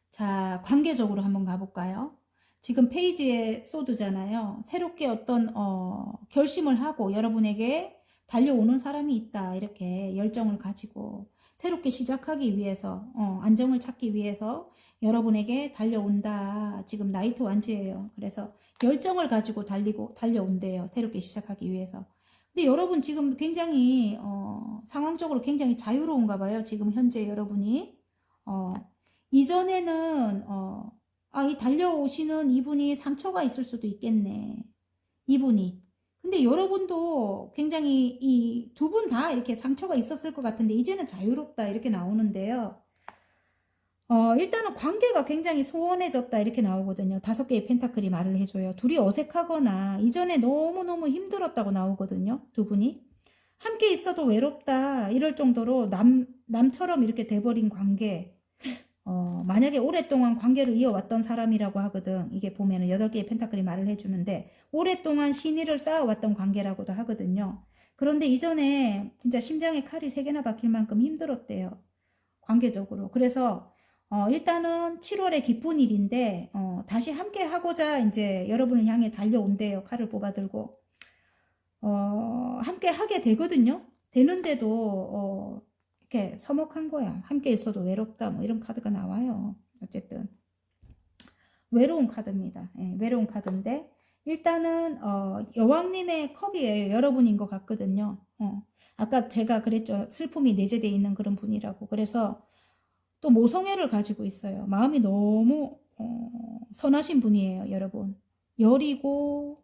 자, 관계적으로 한번 가볼까요? 지금 페이지에 소드잖아요. 새롭게 어떤 결심을 하고 여러분에게 달려오는 사람이 있다. 이렇게 열정을 가지고 새롭게 시작하기 위해서 안정을 찾기 위해서 여러분에게 달려온다. 지금 나이트 완지예요. 그래서 열정을 가지고 달려온대요. 새롭게 시작하기 위해서. 근데 여러분 지금 굉장히 상황적으로 굉장히 자유로운가 봐요. 지금 현재 여러분이 이전에는 이 달려오시는 이분이 상처가 있을 수도 있겠네. 이분이. 근데 여러분도 굉장히 이 두 분 다 이렇게 상처가 있었을 것 같은데 이제는 자유롭다 이렇게 나오는데요. 일단은 관계가 굉장히 소원해졌다 이렇게 나오거든요. 5개의 펜타클이 말을 해줘요. 둘이 어색하거나 이전에 너무너무 힘들었다고 나오거든요. 두 분이. 함께 있어도 외롭다 이럴 정도로 남처럼 이렇게 돼버린 관계. 만약에 오랫동안 관계를 이어왔던 사람이라고 하거든. 이게 보면은 8개의 펜타클이 말을 해주는데 오랫동안 신의를 쌓아왔던 관계라고도 하거든요. 그런데 이전에 진짜 심장에 칼이 3개나 박힐 만큼 힘들었대요. 관계적으로. 그래서 일단은 7월에 기쁜 일인데 다시 함께 하고자 이제 여러분을 향해 달려온대요. 칼을 뽑아들고 함께 하게 되거든요. 되는데도 이렇게 서먹한 거야. 함께 있어도 외롭다 뭐 이런 카드가 나와요. 어쨌든 외로운 카드입니다. 예, 외로운 카드인데 일단은 여왕님의 컵이에요. 여러분인 것 같거든요. 아까 제가 그랬죠. 슬픔이 내재되어 있는 그런 분이라고. 그래서 또 모성애를 가지고 있어요. 마음이 너무 선하신 분이에요. 여러분. 여리고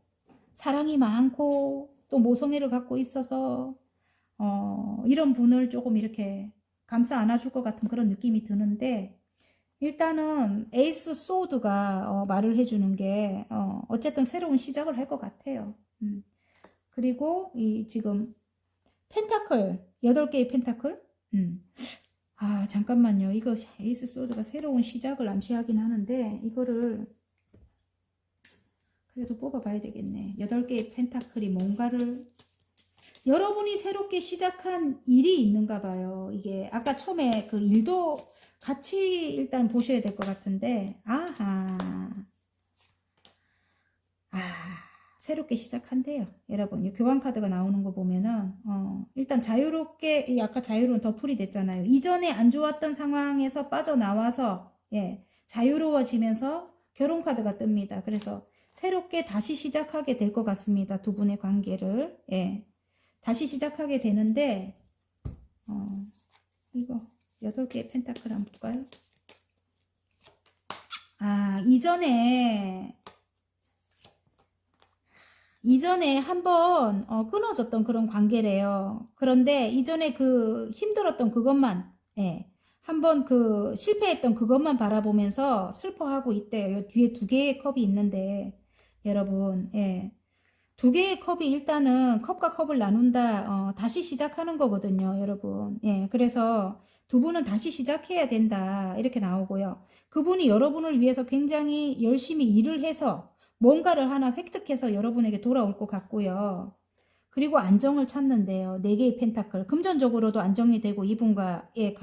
사랑이 많고 또 모성애를 갖고 있어서 이런 분을 조금 이렇게 감싸 안아줄 것 같은 그런 느낌이 드는데 일단은 에이스 소드가 말을 해주는 게 어쨌든 새로운 시작을 할 것 같아요. 그리고 이 지금 펜타클 8개의 펜타클 잠깐만요. 이거 에이스 소드가 새로운 시작을 암시하긴 하는데 이거를 그래도 뽑아봐야 되겠네. 8개의 펜타클이 뭔가를 여러분이 새롭게 시작한 일이 있는가 봐요. 이게 아까 처음에 그 일도 같이 일단 보셔야 될 것 같은데 새롭게 시작한대요. 여러분 이 교환 카드가 나오는 거 보면은 일단 자유롭게 이 아까 자유로운 더풀이 됐잖아요. 이전에 안 좋았던 상황에서 빠져나와서 예, 자유로워지면서 결혼 카드가 뜹니다. 그래서 새롭게 다시 시작하게 될 것 같습니다. 두 분의 관계를 예, 다시 시작하게 되는데 이거 8개의 펜타클 한번 볼까요? 이전에 한번 끊어졌던 그런 관계래요. 그런데 이전에 그 힘들었던 그것만 예, 한번 그 실패했던 그것만 바라보면서 슬퍼하고 있대요. 요 뒤에 두 개의 컵이 있는데 여러분, 예. 두 개의 컵이 일단은 컵과 컵을 나눈다, 다시 시작하는 거거든요, 여러분. 예, 그래서 두 분은 다시 시작해야 된다, 이렇게 나오고요. 그분이 여러분을 위해서 굉장히 열심히 일을 해서 뭔가를 하나 획득해서 여러분에게 돌아올 것 같고요. 그리고 안정을 찾는데요. 네 개의 펜타클. 금전적으로도 안정이 되고 이분과의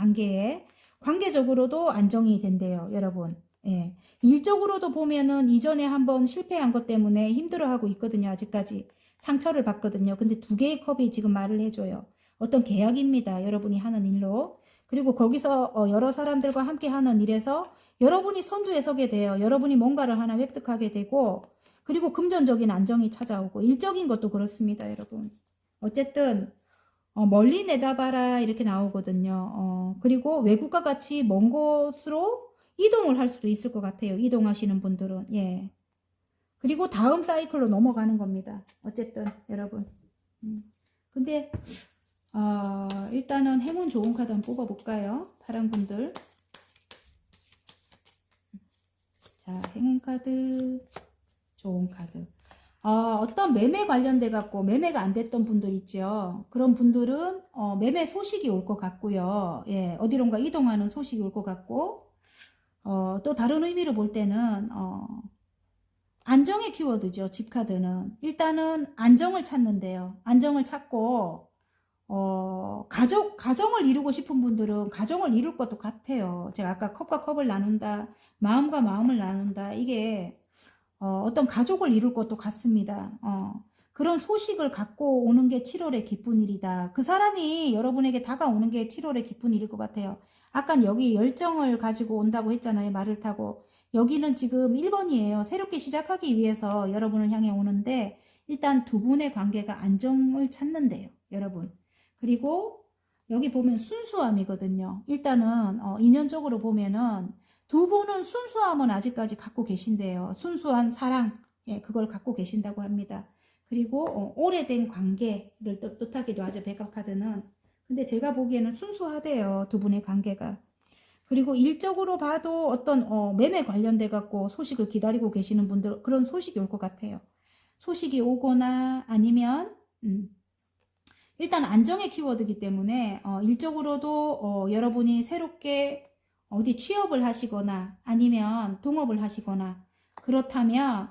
관계적으로도 안정이 된대요, 여러분. 예. 일적으로도 보면은 이전에 한번 실패한 것 때문에 힘들어하고 있거든요, 아직까지. 상처를 받거든요. 근데 두 개의 컵이 지금 말을 해줘요. 어떤 계약입니다, 여러분이 하는 일로. 그리고 거기서 여러 사람들과 함께 하는 일에서 여러분이 선두에 서게 돼요. 여러분이 뭔가를 하나 획득하게 되고, 그리고 금전적인 안정이 찾아오고, 일적인 것도 그렇습니다, 여러분. 어쨌든 멀리 내다봐라 이렇게 나오거든요. 그리고 외국과 같이 먼 곳으로 이동을 할 수도 있을 것 같아요. 이동하시는 분들은. 예. 그리고 다음 사이클로 넘어가는 겁니다. 어쨌든 여러분. 근데 일단은 행운 좋은 카드 한번 뽑아볼까요? 파란 분들. 자, 행운 카드, 좋은 카드. 어떤 매매 관련돼 갖고 매매가 안 됐던 분들 있죠. 그런 분들은 매매 소식이 올 것 같고요. 예, 어디론가 이동하는 소식이 올 것 같고, 또 다른 의미로 볼 때는 안정의 키워드죠. 집 카드는 일단은 안정을 찾는데요. 안정을 찾고 가정을 이루고 싶은 분들은 가정을 이룰 것도 같아요. 제가 아까 컵과 컵을 나눈다, 마음과 마음을 나눈다, 이게 어떤 가족을 이룰 것도 같습니다. 그런 소식을 갖고 오는 게 7월의 기쁜 일이다. 그 사람이 여러분에게 다가오는 게 7월의 기쁜 일일 것 같아요. 아까 여기 열정을 가지고 온다고 했잖아요. 말을 타고. 여기는 지금 1번이에요. 새롭게 시작하기 위해서 여러분을 향해 오는데 일단 두 분의 관계가 안정을 찾는데요. 여러분. 그리고 여기 보면 순수함이거든요. 일단은 인연적으로 보면은 두 분은 순수함은 아직까지 갖고 계신데요. 순수한 사랑, 예, 그걸 갖고 계신다고 합니다. 그리고 오래된 관계를 뜻하기도 하죠. 백업 카드는. 근데 제가 보기에는 순수하대요. 두 분의 관계가. 그리고 일적으로 봐도 어떤 매매 관련돼 갖고 소식을 기다리고 계시는 분들 그런 소식이 올 것 같아요. 소식이 오거나 아니면 일단 안정의 키워드이기 때문에 일적으로도 여러분이 새롭게 어디 취업을 하시거나 아니면 동업을 하시거나 그렇다면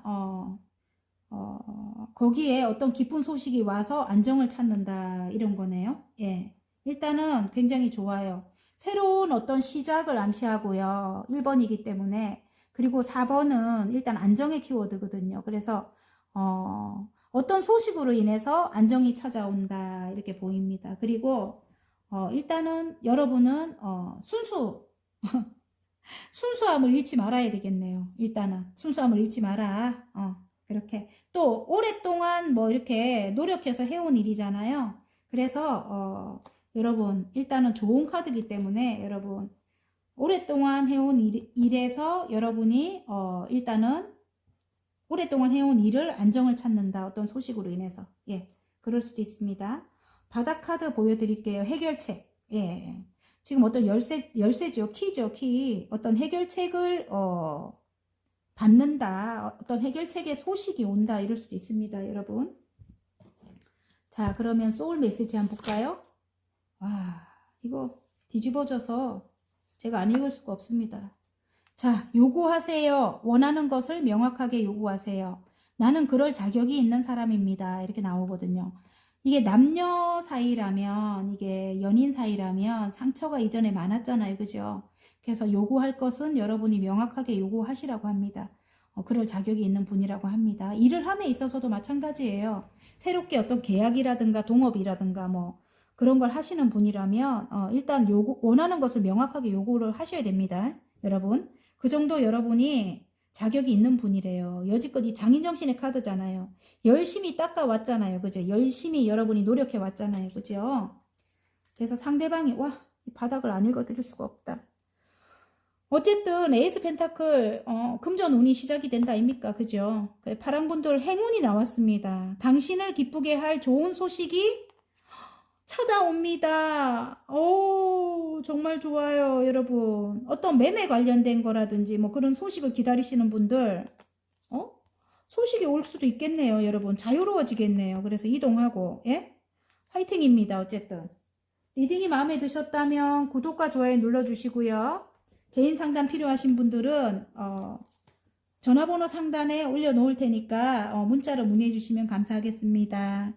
거기에 어떤 기쁜 소식이 와서 안정을 찾는다 이런 거네요. 예, 일단은 굉장히 좋아요. 새로운 어떤 시작을 암시하고요. 1번이기 때문에. 그리고 4번은 일단 안정의 키워드거든요. 그래서 어떤 소식으로 인해서 안정이 찾아온다 이렇게 보입니다. 그리고 일단은 여러분은 순수함을 잃지 말아야 되겠네요. 일단은 순수함을 잃지 마라. 그렇게 또 오랫동안 뭐 이렇게 노력해서 해온 일이잖아요. 그래서 여러분 일단은 좋은 카드이기 때문에 여러분 오랫동안 해온 일에서 여러분이 일단은 오랫동안 해온 일을 안정을 찾는다. 어떤 소식으로 인해서. 예, 그럴 수도 있습니다. 바닥 카드 보여드릴게요. 해결책. 예. 지금 어떤 열쇠죠. 키죠. 키. 어떤 해결책을 받는다. 어떤 해결책의 소식이 온다. 이럴 수도 있습니다. 여러분. 자, 그러면 소울 메시지 한번 볼까요? 와, 이거 뒤집어져서 제가 안 읽을 수가 없습니다. 자, 요구하세요. 원하는 것을 명확하게 요구하세요. 나는 그럴 자격이 있는 사람입니다. 이렇게 나오거든요. 이게 남녀 사이라면, 이게 연인 사이라면 상처가 이전에 많았잖아요. 그죠? 그래서 요구할 것은 여러분이 명확하게 요구하시라고 합니다. 그럴 자격이 있는 분이라고 합니다. 일을 함에 있어서도 마찬가지예요. 새롭게 어떤 계약이라든가 동업이라든가 뭐 그런 걸 하시는 분이라면 일단 원하는 것을 명확하게 요구를 하셔야 됩니다. 여러분. 그 정도 여러분이 자격이 있는 분이래요. 여지껏 이 장인정신의 카드잖아요. 열심히 닦아왔잖아요. 그죠? 열심히 여러분이 노력해왔잖아요. 그죠? 그래서 상대방이 와, 이 바닥을 안 읽어드릴 수가 없다. 어쨌든 에이스 펜타클 금전 운이 시작이 된다 아닙니까? 그죠? 파랑분들 행운이 나왔습니다. 당신을 기쁘게 할 좋은 소식이 찾아옵니다. 오, 정말 좋아요, 여러분. 어떤 매매 관련된 거라든지 뭐 그런 소식을 기다리시는 분들, 어? 소식이 올 수도 있겠네요, 여러분. 자유로워지겠네요. 그래서 이동하고, 예? 화이팅입니다, 어쨌든. 리딩이 마음에 드셨다면 구독과 좋아요 눌러주시고요. 개인 상담 필요하신 분들은, 전화번호 상단에 올려놓을 테니까, 문자로 문의해 주시면 감사하겠습니다.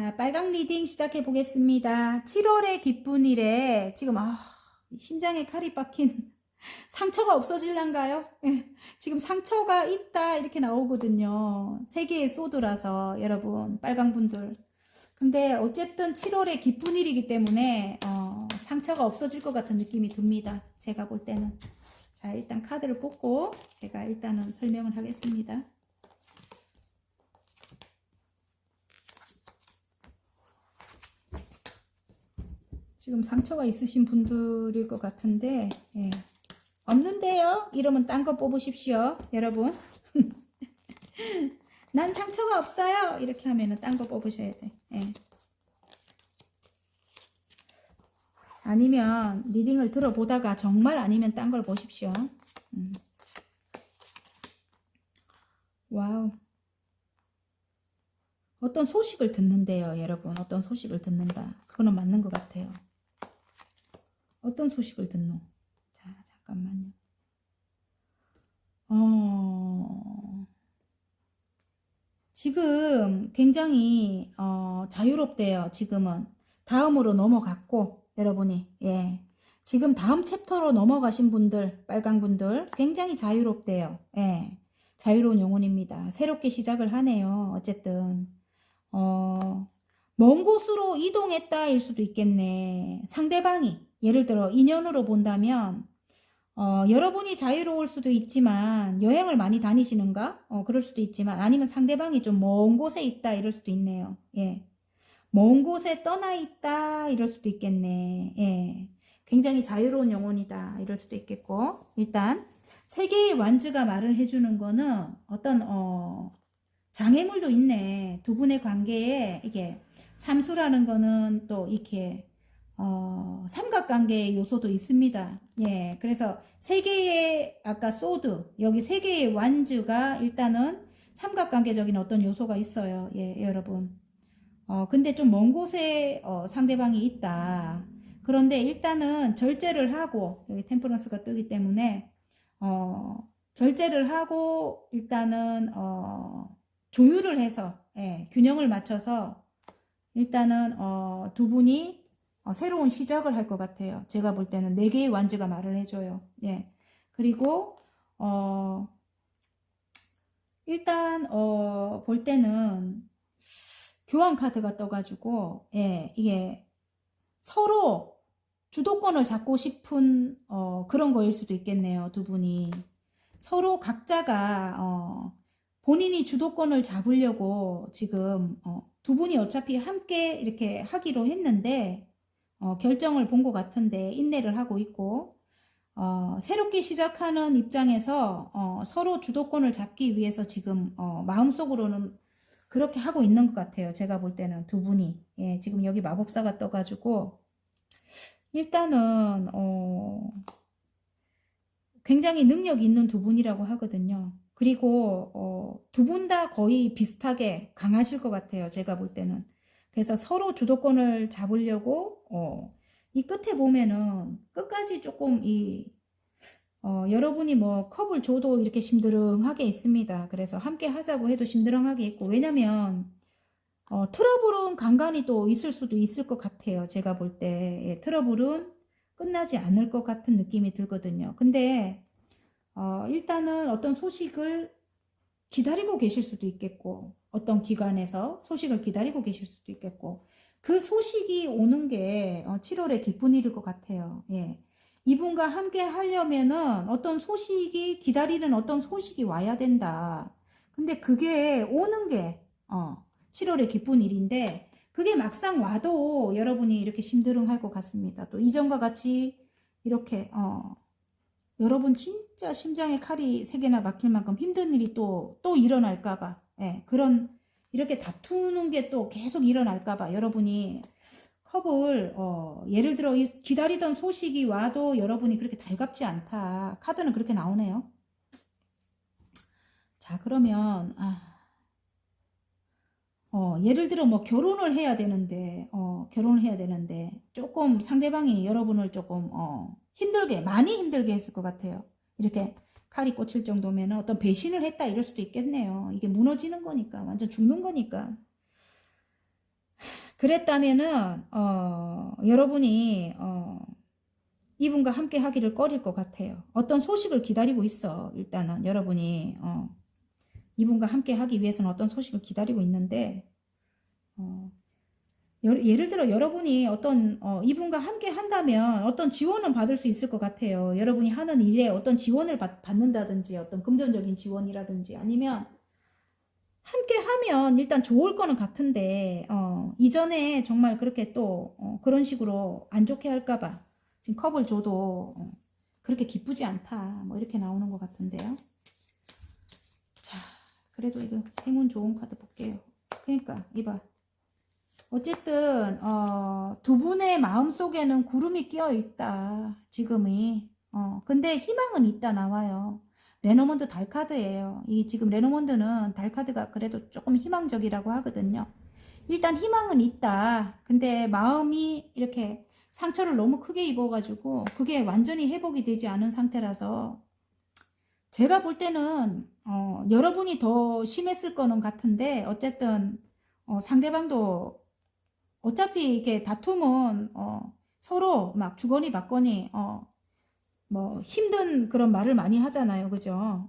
자, 빨강 리딩 시작해 보겠습니다. 7월의 기쁜 일에 지금 심장에 칼이 박힌 상처가 없어질란가요? 지금 상처가 있다 이렇게 나오거든요. 세 개의 소드라서 여러분 빨강 분들. 근데 어쨌든 7월의 기쁜 일이기 때문에 상처가 없어질 것 같은 느낌이 듭니다. 제가 볼 때는. 자, 일단 카드를 뽑고 제가 일단은 설명을 하겠습니다. 지금 상처가 있으신 분들일 것 같은데, 예. 없는데요? 이러면 딴 거 뽑으십시오, 여러분. 난 상처가 없어요. 이렇게 하면은 딴 거 뽑으셔야 돼. 예. 아니면 리딩을 들어보다가 정말 아니면 딴 걸 보십시오. 와우. 어떤 소식을 듣는데요, 여러분. 어떤 소식을 듣는다. 그거는 맞는 것 같아요. 어떤 소식을 듣노? 자, 잠깐만요. 지금 굉장히 자유롭대요. 지금은 다음으로 넘어갔고 여러분이 예 지금 다음 챕터로 넘어가신 분들 빨강 분들 굉장히 자유롭대요. 예 자유로운 영혼입니다. 새롭게 시작을 하네요. 어쨌든 먼 곳으로 이동했다일 수도 있겠네. 상대방이 예를 들어 인연으로 본다면 여러분이 자유로울 수도 있지만 여행을 많이 다니시는가? 그럴 수도 있지만 아니면 상대방이 좀 먼 곳에 있다 이럴 수도 있네요. 예. 먼 곳에 떠나 있다 이럴 수도 있겠네. 예. 굉장히 자유로운 영혼이다 이럴 수도 있겠고 일단 세 개의 완즈가 말을 해주는 거는 어떤 장애물도 있네. 두 분의 관계에 이게 삼수라는 거는 또 이렇게 삼각관계의 요소도 있습니다. 예, 그래서 세 개의 아까 소드 여기 세 개의 완즈가 일단은 삼각관계적인 어떤 요소가 있어요. 예, 여러분. 근데 좀 먼 곳에 상대방이 있다. 그런데 일단은 절제를 하고 여기 템퍼런스가 뜨기 때문에 절제를 하고 일단은 조율을 해서 예, 균형을 맞춰서 일단은 두 분이 새로운 시작을 할 것 같아요. 제가 볼 때는 네 개의 완즈가 말을 해줘요. 예. 그리고 일단 볼 때는 교환 카드가 떠가지고 예, 이게 서로 주도권을 잡고 싶은 그런 거일 수도 있겠네요. 두 분이 서로 각자가 본인이 주도권을 잡으려고 지금 두 분이 어차피 함께 이렇게 하기로 했는데 결정을 본 것 같은데 인내를 하고 있고 새롭게 시작하는 입장에서 서로 주도권을 잡기 위해서 지금 마음속으로는 그렇게 하고 있는 것 같아요. 제가 볼 때는 두 분이 예, 지금 여기 마법사가 떠가지고 일단은 굉장히 능력 있는 두 분이라고 하거든요. 그리고 두 분 다 거의 비슷하게 강하실 것 같아요. 제가 볼 때는. 그래서 서로 주도권을 잡으려고 이 끝에 보면은 끝까지 조금 여러분이 뭐 컵을 줘도 이렇게 심드렁하게 있습니다. 그래서 함께 하자고 해도 심드렁하게 있고 왜냐면 트러블은 간간히 또 있을 수도 있을 것 같아요. 제가 볼 때 예, 트러블은 끝나지 않을 것 같은 느낌이 들거든요. 근데 일단은 어떤 소식을 기다리고 계실 수도 있겠고 어떤 기관에서 소식을 기다리고 계실 수도 있겠고 그 소식이 오는 게 7월의 기쁜 일일 것 같아요. 예. 이분과 함께 하려면은 어떤 소식이 기다리는 어떤 소식이 와야 된다. 근데 그게 오는 게 7월의 기쁜 일인데 그게 막상 와도 여러분이 이렇게 심드렁할 것 같습니다. 또 이전과 같이 이렇게 여러분 진짜 심장에 칼이 3개나 막힐 만큼 힘든 일이 또 일어날까봐 예, 그런 이렇게 다투는 게 또 계속 일어날까봐 여러분이 컵을 예를 들어 기다리던 소식이 와도 여러분이 그렇게 달갑지 않다. 카드는 그렇게 나오네요. 자, 그러면 예를 들어 뭐 결혼을 해야 되는데 조금 상대방이 여러분을 조금 많이 힘들게 했을 것 같아요. 이렇게 칼이 꽂힐 정도면 어떤 배신을 했다 이럴 수도 있겠네요. 이게 무너지는 거니까, 완전 죽는 거니까. 그랬다면은 여러분이 이분과 함께 하기를 꺼릴 것 같아요. 어떤 소식을 기다리고 있어. 일단은 여러분이 이분과 함께 하기 위해서는 어떤 소식을 기다리고 있는데 예를 들어 여러분이 어떤 이분과 함께 한다면 어떤 지원을 받을 수 있을 것 같아요. 여러분이 하는 일에 어떤 지원을 받는다든지 어떤 금전적인 지원이라든지 아니면 함께 하면 일단 좋을 거는 같은데 이전에 정말 그렇게 또 그런 식으로 안 좋게 할까봐 지금 컵을 줘도 그렇게 기쁘지 않다 뭐 이렇게 나오는 것 같은데요. 자, 그래도 이거 행운 좋은 카드 볼게요. 그러니까 이봐, 어쨌든 두 분의 마음속에는 구름이 끼어 있다 지금이. 근데 희망은 있다 나와요. 레노먼드 달 카드예요. 이 지금 레노먼드는 달 카드가 그래도 조금 희망적이라고 하거든요. 일단 희망은 있다. 근데 마음이 이렇게 상처를 너무 크게 입어가지고 그게 완전히 회복이 되지 않은 상태라서 제가 볼 때는 여러분이 더 심했을 거는 같은데 어쨌든 상대방도 어차피 이게 다툼은 서로 막 주거니 받거니 뭐 힘든 그런 말을 많이 하잖아요. 그죠?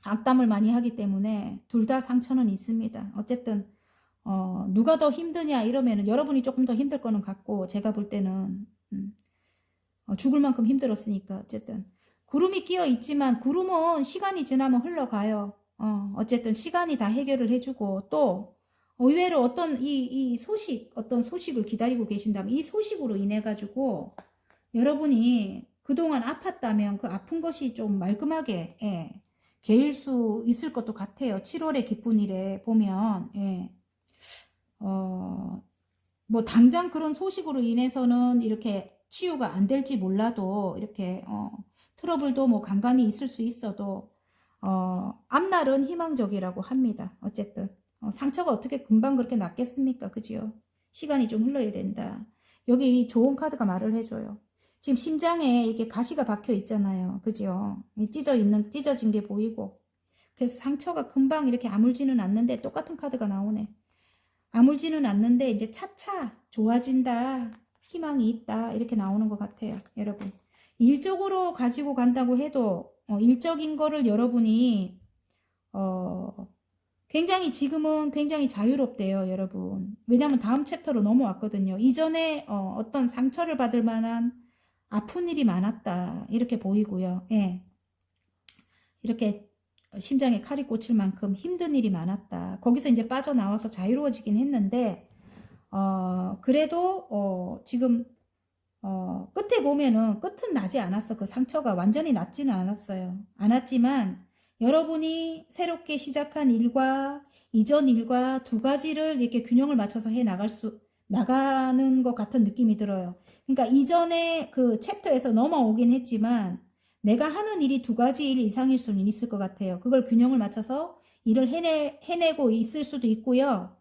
악담을 많이 하기 때문에 둘 다 상처는 있습니다. 어쨌든 누가 더 힘드냐 이러면은 여러분이 조금 더 힘들 거는 같고 제가 볼 때는 죽을 만큼 힘들었으니까 어쨌든 구름이 끼어 있지만 구름은 시간이 지나면 흘러가요. 어쨌든 시간이 다 해결을 해주고 또 의외로 어떤 어떤 소식을 기다리고 계신다면 이 소식으로 인해 가지고 여러분이 그동안 아팠다면 그 아픈 것이 좀 말끔하게 개일 수 있을 것도 같아요. 7월의 기쁜 일에 보면 뭐 당장 그런 소식으로 인해서는 이렇게 치유가 안 될지 몰라도 이렇게 트러블도 뭐 간간히 있을 수 있어도 앞날은 희망적이라고 합니다. 어쨌든 상처가 어떻게 금방 그렇게 낫겠습니까? 그지요? 시간이 좀 흘러야 된다. 여기 좋은 카드가 말을 해줘요. 지금 심장에 이렇게 가시가 박혀 있잖아요. 그죠? 찢어진 게 보이고. 그래서 상처가 금방 이렇게 아물지는 않는데 똑같은 카드가 나오네. 아물지는 않는데 이제 차차 좋아진다. 희망이 있다. 이렇게 나오는 것 같아요. 여러분. 일적으로 가지고 간다고 해도 일적인 거를 여러분이 굉장히 지금은 굉장히 자유롭대요. 여러분. 왜냐하면 다음 챕터로 넘어왔거든요. 이전에 어떤 상처를 받을 만한 아픈 일이 많았다. 이렇게 보이고요. 예. 이렇게 심장에 칼이 꽂힐 만큼 힘든 일이 많았다. 거기서 이제 빠져나와서 자유로워지긴 했는데 그래도 지금 끝에 보면은 끝은 나지 않았어. 그 상처가 완전히 낫지는 않았어요. 않았지만 여러분이 새롭게 시작한 일과 이전 일과 두 가지를 이렇게 균형을 맞춰서 나가는 것 같은 느낌이 들어요. 그러니까 이전에 그 챕터에서 넘어오긴 했지만 내가 하는 일이 두 가지 일 이상일 수는 있을 것 같아요. 그걸 균형을 맞춰서 일을 해내고 있을 수도 있고요.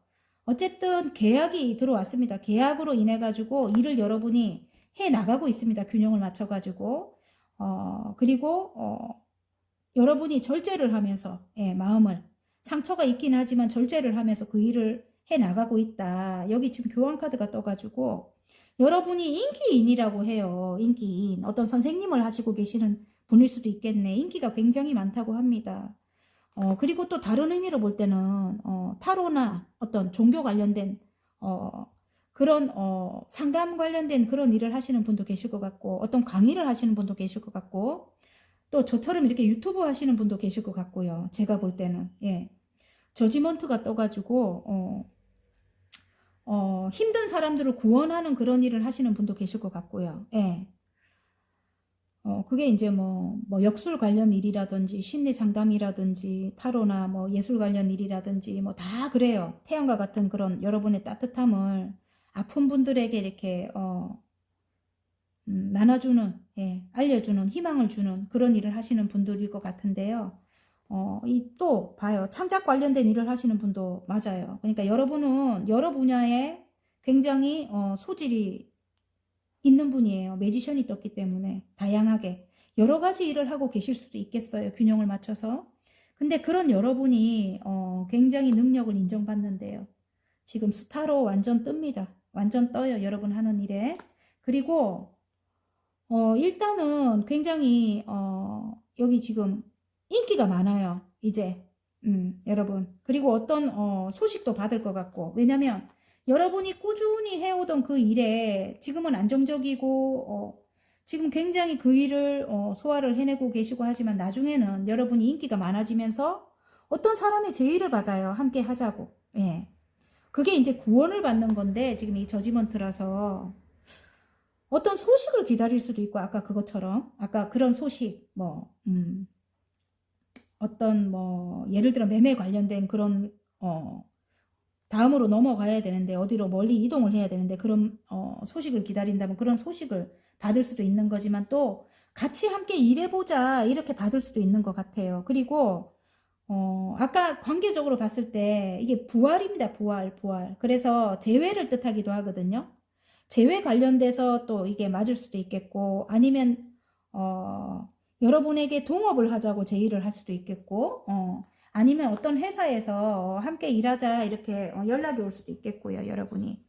어쨌든 계약이 들어왔습니다. 계약으로 인해 가지고 일을 여러분이 해나가고 있습니다. 균형을 맞춰가지고 그리고 여러분이 절제를 하면서 마음을 상처가 있긴 하지만 절제를 하면서 그 일을 해나가고 있다. 여기 지금 교환카드가 떠가지고 여러분이 인기인이라고 해요. 인기인. 어떤 선생님을 하시고 계시는 분일 수도 있겠네. 인기가 굉장히 많다고 합니다. 그리고 또 다른 의미로 볼 때는 타로나 어떤 종교 관련된 그런 상담 관련된 그런 일을 하시는 분도 계실 것 같고 어떤 강의를 하시는 분도 계실 것 같고 또 저처럼 이렇게 유튜브 하시는 분도 계실 것 같고요. 제가 볼 때는 저지먼트가 떠가지고 힘든 사람들을 구원하는 그런 일을 하시는 분도 계실 것 같고요. 그게 이제 뭐 역술 관련 일이라든지 심리 상담이라든지 타로나 뭐 예술 관련 일이라든지 뭐 다 그래요. 태양과 같은 그런 여러분의 따뜻함을 아픈 분들에게 이렇게 나눠주는, 예, 알려주는, 희망을 주는 그런 일을 하시는 분들일 것 같은데요. 또 봐요. 창작 관련된 일을 하시는 분도 맞아요. 그러니까 여러분은 여러 분야에 굉장히 소질이 있는 분이에요. 매지션이 떴기 때문에 다양하게 여러 가지 일을 하고 계실 수도 있겠어요. 균형을 맞춰서. 근데 그런 여러분이 굉장히 능력을 인정받는데요. 지금 스타로 완전 뜹니다. 완전 떠요. 여러분 하는 일에. 그리고 일단은 굉장히 여기 지금 인기가 많아요. 이제 여러분. 그리고 어떤 소식도 받을 것 같고. 왜냐면 여러분이 꾸준히 해오던 그 일에 지금은 안정적이고 지금 굉장히 그 일을 소화를 해내고 계시고 하지만 나중에는 여러분이 인기가 많아지면서 어떤 사람의 제의를 받아요. 함께 하자고. 예. 그게 이제 구원을 받는 건데 지금 이 저지먼트라서 어떤 소식을 기다릴 수도 있고 아까 그것처럼 아까 그런 소식 어떤 뭐 예를 들어 매매 관련된 그런 다음으로 넘어가야 되는데 어디로 멀리 이동을 해야 되는데 그런 소식을 기다린다면 그런 소식을 받을 수도 있는 거지만 또 같이 함께 일해보자 이렇게 받을 수도 있는 것 같아요. 그리고 아까 관계적으로 봤을 때 이게 부활입니다. 부활. 그래서 재회를 뜻하기도 하거든요. 재회 관련돼서 또 이게 맞을 수도 있겠고 아니면 여러분에게 동업을 하자고 제의를 할 수도 있겠고 아니면 어떤 회사에서 함께 일하자 이렇게 연락이 올 수도 있겠고요. 여러분이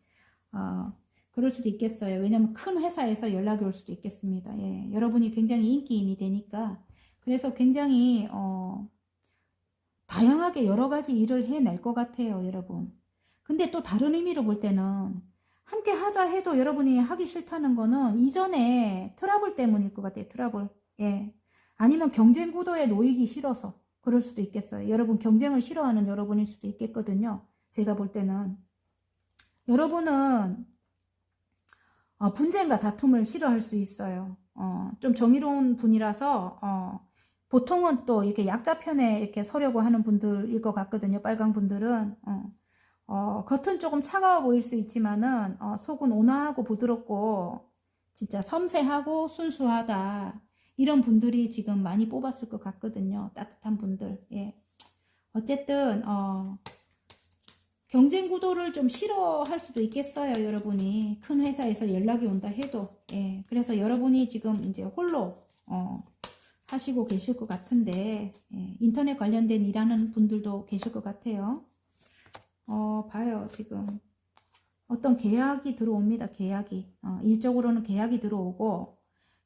그럴 수도 있겠어요. 왜냐면 큰 회사에서 연락이 올 수도 있겠습니다. 예, 여러분이 굉장히 인기인이 되니까 그래서 굉장히 다양하게 여러 가지 일을 해낼 것 같아요. 여러분. 근데 또 다른 의미로 볼 때는 함께 하자 해도 여러분이 하기 싫다는 거는 이전에 트러블 때문일 것 같아요. 트러블. 예. 아니면 경쟁 구도에 놓이기 싫어서 그럴 수도 있겠어요. 여러분 경쟁을 싫어하는 여러분일 수도 있겠거든요. 제가 볼 때는. 여러분은 분쟁과 다툼을 싫어할 수 있어요. 좀 정의로운 분이라서 보통은 또 이렇게 약자 편에 이렇게 서려고 하는 분들일 것 같거든요. 빨강 분들은. 겉은 조금 차가워 보일 수 있지만은 속은 온화하고 부드럽고 진짜 섬세하고 순수하다 이런 분들이 지금 많이 뽑았을 것 같거든요. 따뜻한 분들. 예. 어쨌든 경쟁 구도를 좀 싫어할 수도 있겠어요. 여러분이 큰 회사에서 연락이 온다 해도. 예. 그래서 여러분이 지금 이제 홀로 하시고 계실 것 같은데 예. 인터넷 관련된 일하는 분들도 계실 것 같아요. 봐요. 지금 어떤 계약이 들어옵니다. 계약이 일적으로는 계약이 들어오고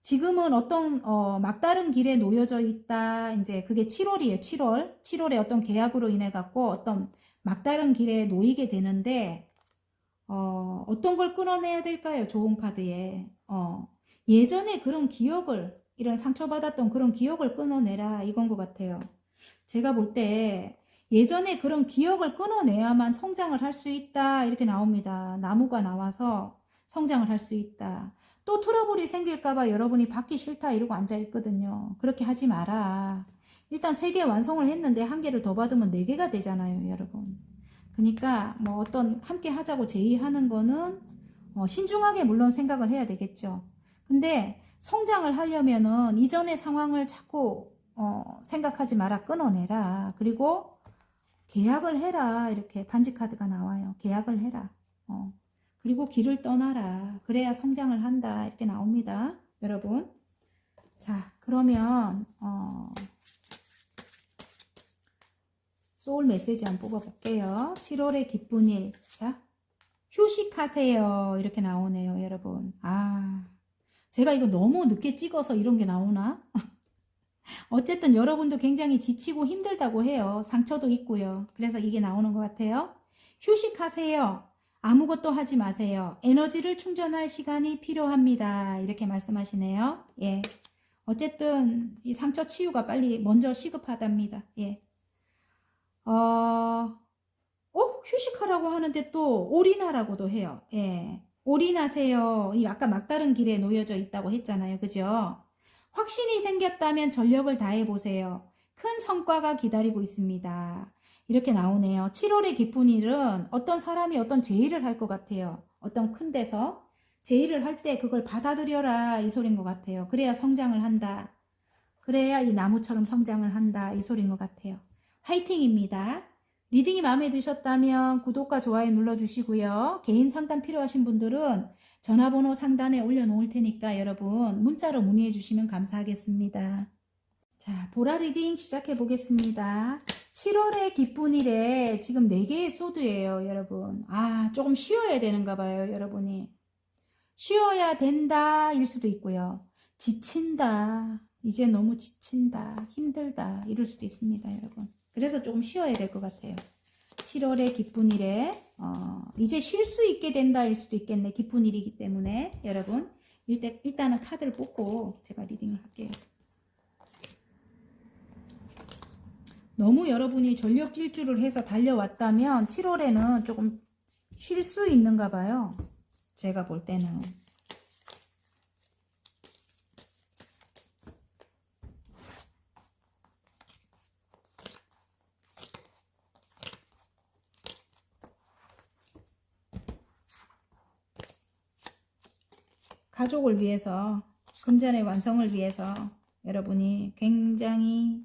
지금은 어떤 막다른 길에 놓여져 있다. 이제 그게 7월이에요. 7월에 어떤 계약으로 인해 갖고 어떤 막다른 길에 놓이게 되는데 어떤 걸 끊어내야 될까요? 좋은 카드에 예전에 그런 기억을 이런 상처받았던 그런 기억을 끊어내라 이건 것 같아요. 제가 볼 때 예전에 그런 기억을 끊어내야만 성장을 할 수 있다 이렇게 나옵니다. 나무가 나와서 성장을 할 수 있다. 또 트러블이 생길까봐 여러분이 받기 싫다 이러고 앉아있거든요. 그렇게 하지 마라. 일단 3개 완성을 했는데 1개를 더 받으면 4개가 되잖아요. 여러분. 그러니까 뭐 어떤 함께 하자고 제의하는 거는 신중하게 물론 생각을 해야 되겠죠. 근데 성장을 하려면은 이전의 상황을 자꾸 생각하지 마라. 끊어내라. 그리고 계약을 해라. 이렇게 반지 카드가 나와요. 계약을 해라. 그리고 길을 떠나라. 그래야 성장을 한다. 이렇게 나옵니다. 여러분. 자, 그러면 소울 메시지 한번 뽑아볼게요. 7월의 기쁜 일. 자, 휴식하세요. 이렇게 나오네요. 여러분. 제가 이거 너무 늦게 찍어서 이런 게 나오나? 어쨌든 여러분도 굉장히 지치고 힘들다고 해요. 상처도 있고요. 그래서 이게 나오는 것 같아요. 휴식하세요. 아무것도 하지 마세요. 에너지를 충전할 시간이 필요합니다. 이렇게 말씀하시네요. 예. 어쨌든 이 상처 치유가 빨리 먼저 시급하답니다. 예. 휴식하라고 하는데 또 올인하라고도 해요. 예. 올인하세요. 이 아까 막다른 길에 놓여져 있다고 했잖아요. 그죠? 확신이 생겼다면 전력을 다해보세요. 큰 성과가 기다리고 있습니다. 이렇게 나오네요. 7월의 기쁜 일은 어떤 사람이 어떤 제의를 할 것 같아요. 어떤 큰 데서 제의를 할 때 그걸 받아들여라 이 소린 것 같아요. 그래야 성장을 한다. 그래야 이 나무처럼 성장을 한다 이 소린 것 같아요. 화이팅입니다. 리딩이 마음에 드셨다면 구독과 좋아요 눌러주시고요. 개인 상담 필요하신 분들은 전화번호 상단에 올려놓을 테니까 여러분 문자로 문의해 주시면 감사하겠습니다. 자, 보라 리딩 시작해 보겠습니다. 7월의 기쁜 일에 지금 4개의 소드예요, 여러분. 아, 조금 쉬어야 되는가 봐요, 여러분이. 쉬어야 된다 일 수도 있고요. 지친다. 이제 너무 지친다. 힘들다. 이럴 수도 있습니다, 여러분. 그래서 조금 쉬어야 될 것 같아요. 7월의 기쁜 일에 이제 쉴 수 있게 된다 일 수도 있겠네. 기쁜 일이기 때문에 여러분 일단은 카드를 뽑고 제가 리딩을 할게요. 너무 여러분이 전력 질주를 해서 달려왔다면 7월에는 조금 쉴 수 있는가 봐요. 제가 볼 때는. 가족을 위해서, 금전의 완성을 위해서 여러분이 굉장히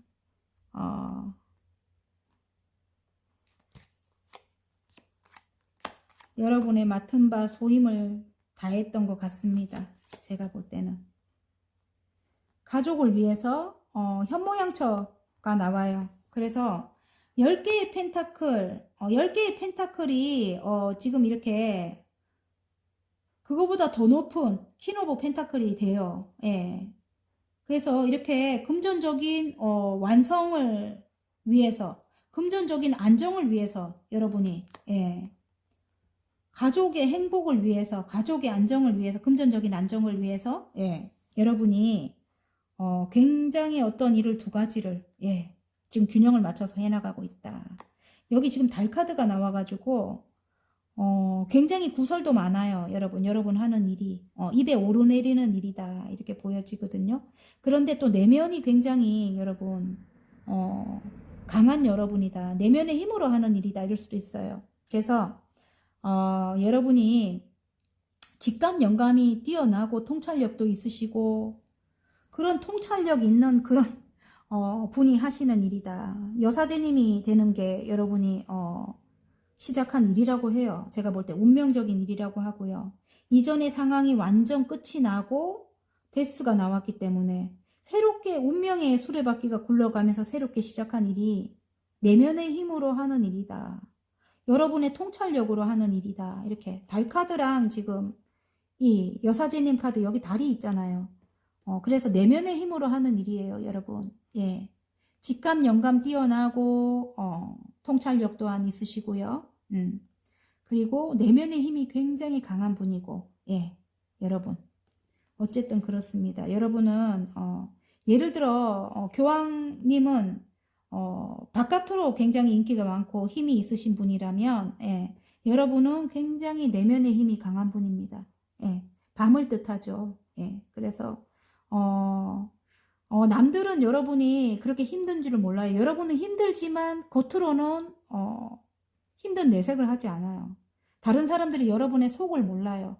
여러분의 맡은 바 소임을 다했던 것 같습니다. 제가 볼 때는. 가족을 위해서 현모양처가 나와요. 그래서 10개의 펜타클, 10개의 펜타클이 지금 이렇게 그거보다 더 높은 퀸 오브 펜타클이 돼요. 예. 그래서 이렇게 금전적인 완성을 위해서, 금전적인 안정을 위해서 여러분이 가족의 행복을 위해서, 가족의 안정을 위해서, 금전적인 안정을 위해서 여러분이 굉장히 어떤 일을 두 가지를 지금 균형을 맞춰서 해나가고 있다. 여기 지금 달 카드가 나와가지고 굉장히 구설도 많아요. 여러분 하는 일이 입에 오르내리는 일이다 이렇게 보여지거든요. 그런데 또 내면이 굉장히 여러분 강한 여러분이다. 내면의 힘으로 하는 일이다 이럴 수도 있어요. 그래서 여러분이 직감 영감이 뛰어나고 통찰력도 있으시고 그런 통찰력 있는 그런 분이 하시는 일이다. 여사제님이 되는 게 여러분이 시작한 일이라고 해요. 제가 볼 때 운명적인 일이라고 하고요. 이전의 상황이 완전 끝이 나고 데스가 나왔기 때문에 새롭게 운명의 수레바퀴가 굴러가면서 새롭게 시작한 일이 내면의 힘으로 하는 일이다. 여러분의 통찰력으로 하는 일이다. 이렇게 달카드랑 지금 이 여사제님 카드 여기 달이 있잖아요. 그래서 내면의 힘으로 하는 일이에요, 여러분. 예. 직감, 영감 뛰어나고 통찰력 또한 있으시고요. 그리고 내면의 힘이 굉장히 강한 분이고, 여러분. 어쨌든 그렇습니다. 여러분은 예를 들어 교황님은 바깥으로 굉장히 인기가 많고 힘이 있으신 분이라면 여러분은 굉장히 내면의 힘이 강한 분입니다. 밤을 뜻하죠. 그래서 남들은 여러분이 그렇게 힘든 줄을 몰라요. 여러분은 힘들지만 겉으로는 힘든 내색을 하지 않아요. 다른 사람들이 여러분의 속을 몰라요.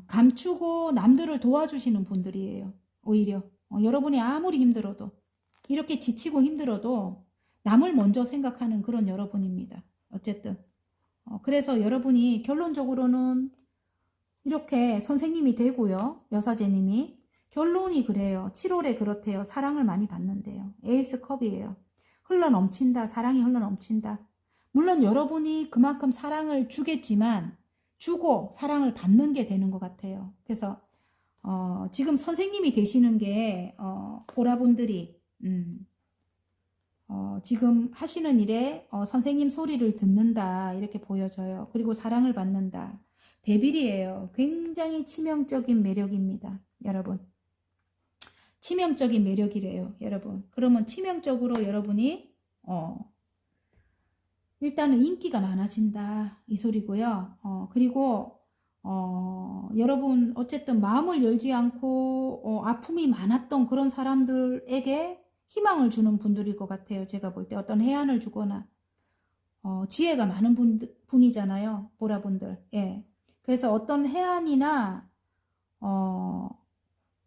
감추고 남들을 도와주시는 분들이에요. 오히려 여러분이 아무리 힘들어도 이렇게 지치고 힘들어도 남을 먼저 생각하는 그런 여러분입니다. 어쨌든 그래서 여러분이 결론적으로는 이렇게 선생님이 되고요. 여사제님이 결론이 그래요. 7월에 그렇대요. 사랑을 많이 받는데요. 에이스 컵이에요. 흘러넘친다. 사랑이 흘러넘친다. 물론 여러분이 그만큼 사랑을 주겠지만 주고 사랑을 받는 게 되는 것 같아요. 그래서 지금 선생님이 되시는 게 보라분들이 지금 하시는 일에 선생님 소리를 듣는다 이렇게 보여져요. 그리고 사랑을 받는다. 데빌이에요. 굉장히 치명적인 매력입니다. 여러분. 치명적인 매력이래요. 여러분. 그러면 치명적으로 여러분이 일단은 인기가 많아진다 이 소리고요. 그리고 여러분 어쨌든 마음을 열지 않고 아픔이 많았던 그런 사람들에게 희망을 주는 분들일 것 같아요. 제가 볼 때 어떤 해안을 주거나 지혜가 많은 분이잖아요. 보라분들. 예. 그래서 어떤 해안이나,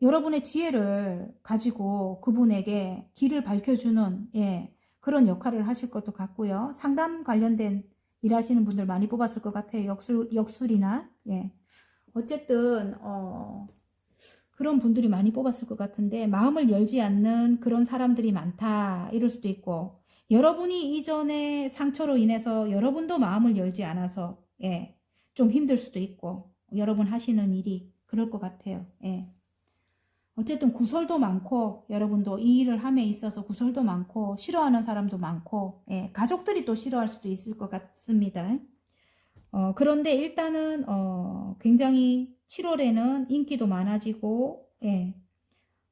여러분의 지혜를 가지고 그분에게 길을 밝혀주는, 예, 그런 역할을 하실 것도 같고요. 상담 관련된 일하시는 분들 많이 뽑았을 것 같아요. 역술이나, 예. 어쨌든, 그런 분들이 많이 뽑았을 것 같은데, 마음을 열지 않는 그런 사람들이 많다, 이럴 수도 있고, 여러분이 이전에 상처로 인해서 여러분도 마음을 열지 않아서, 예, 좀 힘들 수도 있고, 여러분 하시는 일이 그럴 것 같아요. 예. 어쨌든 구설도 많고, 여러분도 이 일을 함에 있어서 구설도 많고, 싫어하는 사람도 많고, 예, 가족들이 또 싫어할 수도 있을 것 같습니다. 그런데 일단은, 굉장히 7월에는 인기도 많아지고, 예.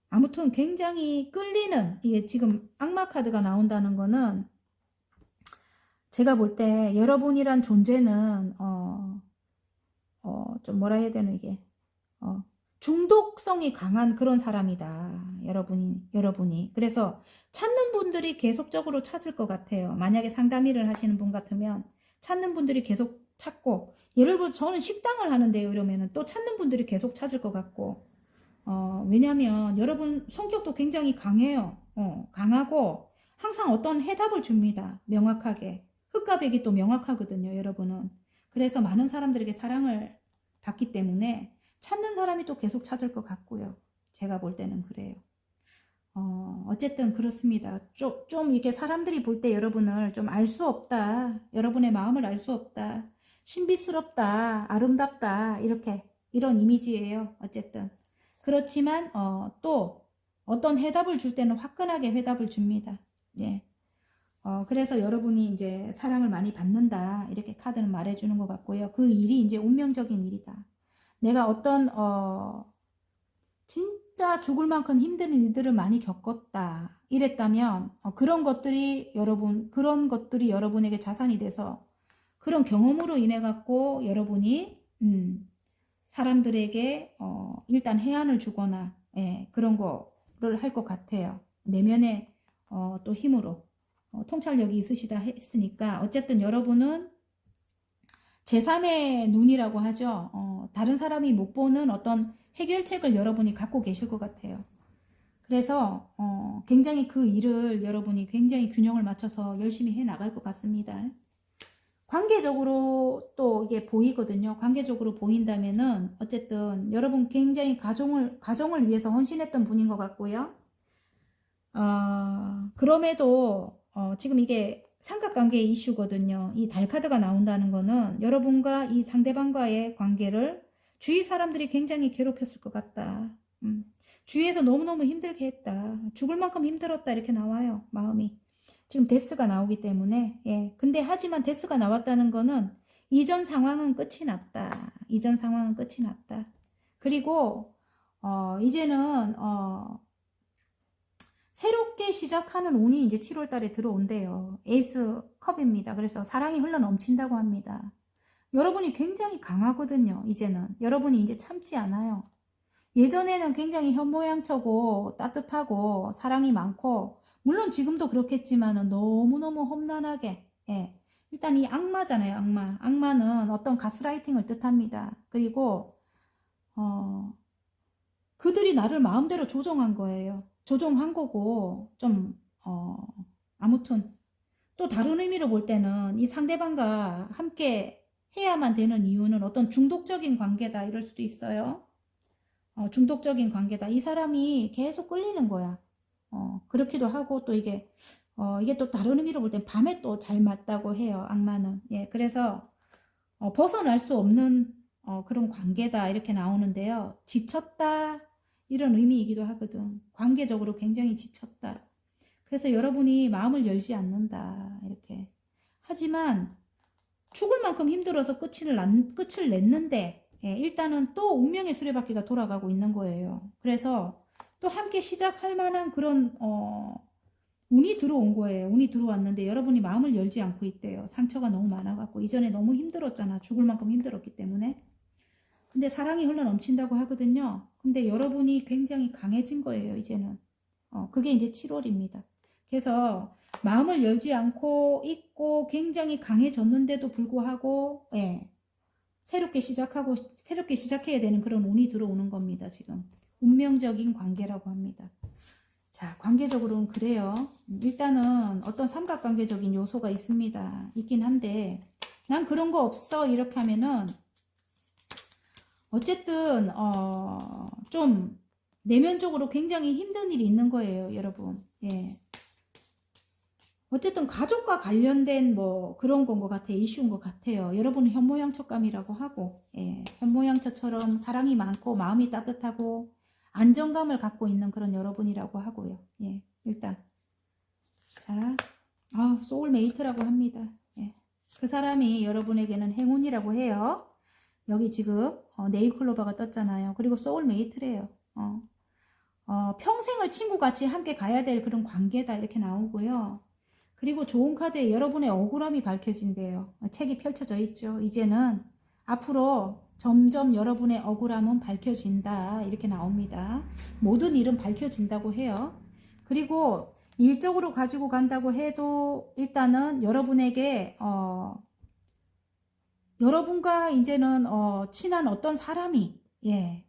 아무튼 굉장히 끌리는, 이게 지금 악마 카드가 나온다는 거는, 제가 볼 때 여러분이란 존재는, 좀 뭐라 해야 되나, 이게, 중독성이 강한 그런 사람이다. 여러분이. 그래서 찾는 분들이 계속적으로 찾을 것 같아요. 만약에 상담 일을 하시는 분 같으면 찾는 분들이 계속 찾고, 예를 들어 저는 식당을 하는데요. 이러면은 또 찾는 분들이 계속 찾을 것 같고, 왜냐면 여러분 성격도 굉장히 강해요. 강하고 항상 어떤 해답을 줍니다. 명확하게. 흑과 백이 또 명확하거든요. 여러분은. 그래서 많은 사람들에게 사랑을 받기 때문에 찾는 사람이 또 계속 찾을 것 같고요. 제가 볼 때는 그래요. 어쨌든 그렇습니다. 좀 이렇게 사람들이 볼 때 여러분을 좀 알 수 없다. 여러분의 마음을 알 수 없다. 신비스럽다. 아름답다. 이런 이미지예요. 어쨌든. 그렇지만, 또 어떤 해답을 줄 때는 화끈하게 해답을 줍니다. 예. 그래서 여러분이 이제 사랑을 많이 받는다. 이렇게 카드는 말해주는 것 같고요. 그 일이 이제 운명적인 일이다. 내가 어떤, 진짜 죽을 만큼 힘든 일들을 많이 겪었다. 이랬다면, 그런 것들이 여러분에게 자산이 돼서 그런 경험으로 인해 갖고 여러분이, 사람들에게, 일단 해안을 주거나, 예, 그런 거를 할 것 같아요. 내면의, 또 힘으로. 통찰력이 있으시다 했으니까, 어쨌든 여러분은 제3의 눈이라고 하죠. 다른 사람이 못 보는 어떤 해결책을 여러분이 갖고 계실 것 같아요. 그래서 굉장히 그 일을 여러분이 굉장히 균형을 맞춰서 열심히 해 나갈 것 같습니다. 관계적으로 또 이게 보이거든요. 관계적으로 보인다면은 어쨌든 여러분 굉장히 가정을 위해서 헌신했던 분인 것 같고요. 그럼에도 지금 이게 삼각관계의 이슈거든요. 이 달 카드가 나온다는 거는 여러분과 이 상대방과의 관계를 주위 사람들이 굉장히 괴롭혔을 것 같다. 주위에서 너무너무 힘들게 했다. 죽을 만큼 힘들었다. 이렇게 나와요. 마음이. 지금 데스가 나오기 때문에. 예. 근데 하지만 데스가 나왔다는 거는 이전 상황은 끝이 났다. 이전 상황은 끝이 났다. 그리고 이제는 새롭게 시작하는 운이 이제 7월 달에 들어온대요. 에이스 컵입니다. 그래서 사랑이 흘러 넘친다고 합니다. 여러분이 굉장히 강하거든요. 이제는. 여러분이 이제 참지 않아요. 예전에는 굉장히 현모양처고 따뜻하고 사랑이 많고, 물론 지금도 그렇겠지만은 너무너무 험난하게, 예. 일단 이 악마잖아요. 악마는 어떤 가스라이팅을 뜻합니다. 그리고 그들이 나를 마음대로 조종한 거예요. 조종한 거고, 아무튼, 또 다른 의미로 볼 때는 이 상대방과 함께 해야만 되는 이유는 어떤 중독적인 관계다, 이럴 수도 있어요. 중독적인 관계다. 이 사람이 계속 끌리는 거야. 그렇기도 하고, 또 이게 또 다른 의미로 볼 땐 밤에 또 잘 맞다고 해요, 악마는. 예, 그래서, 벗어날 수 없는, 그런 관계다, 이렇게 나오는데요. 지쳤다. 이런 의미이기도 하거든. 관계적으로 굉장히 지쳤다. 그래서 여러분이 마음을 열지 않는다. 이렇게. 하지만 죽을 만큼 힘들어서 끝을 냈는데, 예, 일단은 또 운명의 수레바퀴가 돌아가고 있는 거예요. 그래서 또 함께 시작할 만한 그런 운이 들어온 거예요. 운이 들어왔는데 여러분이 마음을 열지 않고 있대요. 상처가 너무 많아갖고 이전에 너무 힘들었잖아. 죽을 만큼 힘들었기 때문에. 근데 사랑이 흘러 넘친다고 하거든요. 근데 여러분이 굉장히 강해진 거예요, 이제는. 그게 이제 7월입니다. 그래서 마음을 열지 않고 있고 굉장히 강해졌는데도 불구하고 예, 새롭게 시작해야 되는 그런 운이 들어오는 겁니다. 지금 운명적인 관계라고 합니다. 자, 관계적으로는 그래요. 일단은 어떤 삼각관계적인 요소가 있긴 한데 난 그런 거 없어 이렇게 하면은 어쨌든 좀 내면적으로 굉장히 힘든 일이 있는 거예요, 여러분. 예. 어쨌든 가족과 관련된 뭐 그런 건 것 같아요. 이슈인 것 같아요. 여러분은 현모양처감이라고 하고, 예. 현모양처처럼 사랑이 많고 마음이 따뜻하고 안정감을 갖고 있는 그런 여러분이라고 하고요. 예. 일단 자, 소울메이트라고 합니다. 예. 그 사람이 여러분에게는 행운이라고 해요. 여기 지금 네잎클로버가 떴잖아요. 그리고 소울메이트래요. 평생을 친구같이 함께 가야 될 그런 관계다 이렇게 나오고요. 그리고 좋은 카드에 여러분의 억울함이 밝혀진대요. 책이 펼쳐져 있죠. 이제는 앞으로 점점 여러분의 억울함은 밝혀진다 이렇게 나옵니다. 모든 일은 밝혀진다고 해요. 그리고 일적으로 가지고 간다고 해도 일단은 여러분에게 여러분과 이제는 친한 어떤 사람이 예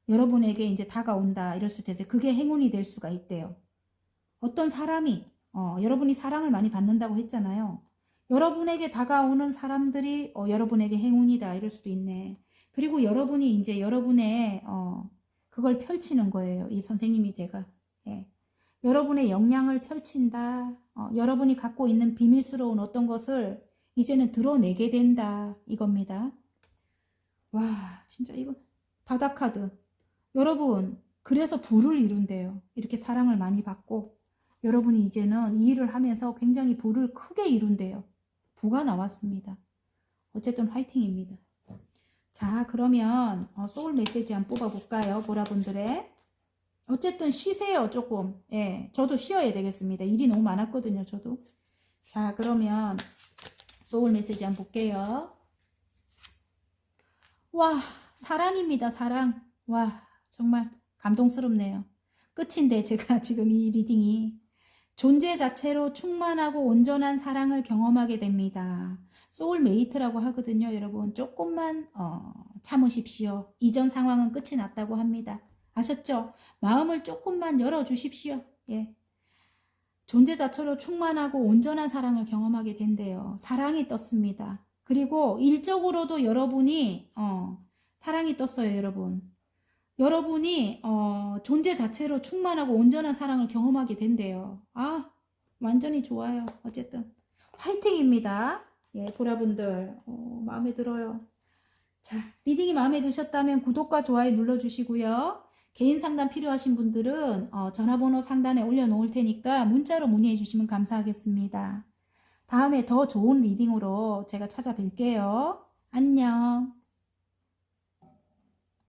여러분에게 이제 다가온다 이럴 수도 있어요. 그게 행운이 될 수가 있대요. 어떤 사람이 여러분이 사랑을 많이 받는다고 했잖아요. 여러분에게 다가오는 사람들이 여러분에게 행운이다 이럴 수도 있네. 그리고 여러분이 이제 여러분의 그걸 펼치는 거예요. 이 선생님이 돼가 예. 여러분의 역량을 펼친다. 여러분이 갖고 있는 비밀스러운 어떤 것을 이제는 드러내게 된다 이겁니다. 와 진짜 이건 바다카드. 여러분 그래서 부를 이룬대요. 이렇게 사랑을 많이 받고 여러분이 이제는 이 일을 하면서 굉장히 부를 크게 이룬대요. 부가 나왔습니다. 어쨌든 화이팅입니다. 자 그러면 소울 메시지 한번 뽑아볼까요? 보라분들의 어쨌든 쉬세요 조금. 예, 저도 쉬어야 되겠습니다. 일이 너무 많았거든요. 저도. 자 그러면 소울 메시지 한번 볼게요. 와 사랑입니다. 사랑. 와 정말 감동스럽네요. 끝인데 제가 지금 이 리딩이 존재 자체로 충만하고 온전한 사랑을 경험하게 됩니다. 소울메이트라고 하거든요. 여러분 조금만 참으십시오. 이전 상황은 끝이 났다고 합니다. 아셨죠? 마음을 조금만 열어주십시오. 예. 존재 자체로 충만하고 온전한 사랑을 경험하게 된대요. 사랑이 떴습니다. 그리고 일적으로도 여러분이 사랑이 떴어요. 여러분이 존재 자체로 충만하고 온전한 사랑을 경험하게 된대요. 완전히 좋아요. 어쨌든 화이팅입니다. 예, 보라분들 마음에 들어요. 자, 리딩이 마음에 드셨다면 구독과 좋아요 눌러주시고요. 개인 상담 필요하신 분들은 전화번호 상단에 올려놓을 테니까 문자로 문의해 주시면 감사하겠습니다. 다음에 더 좋은 리딩으로 제가 찾아뵐게요. 안녕.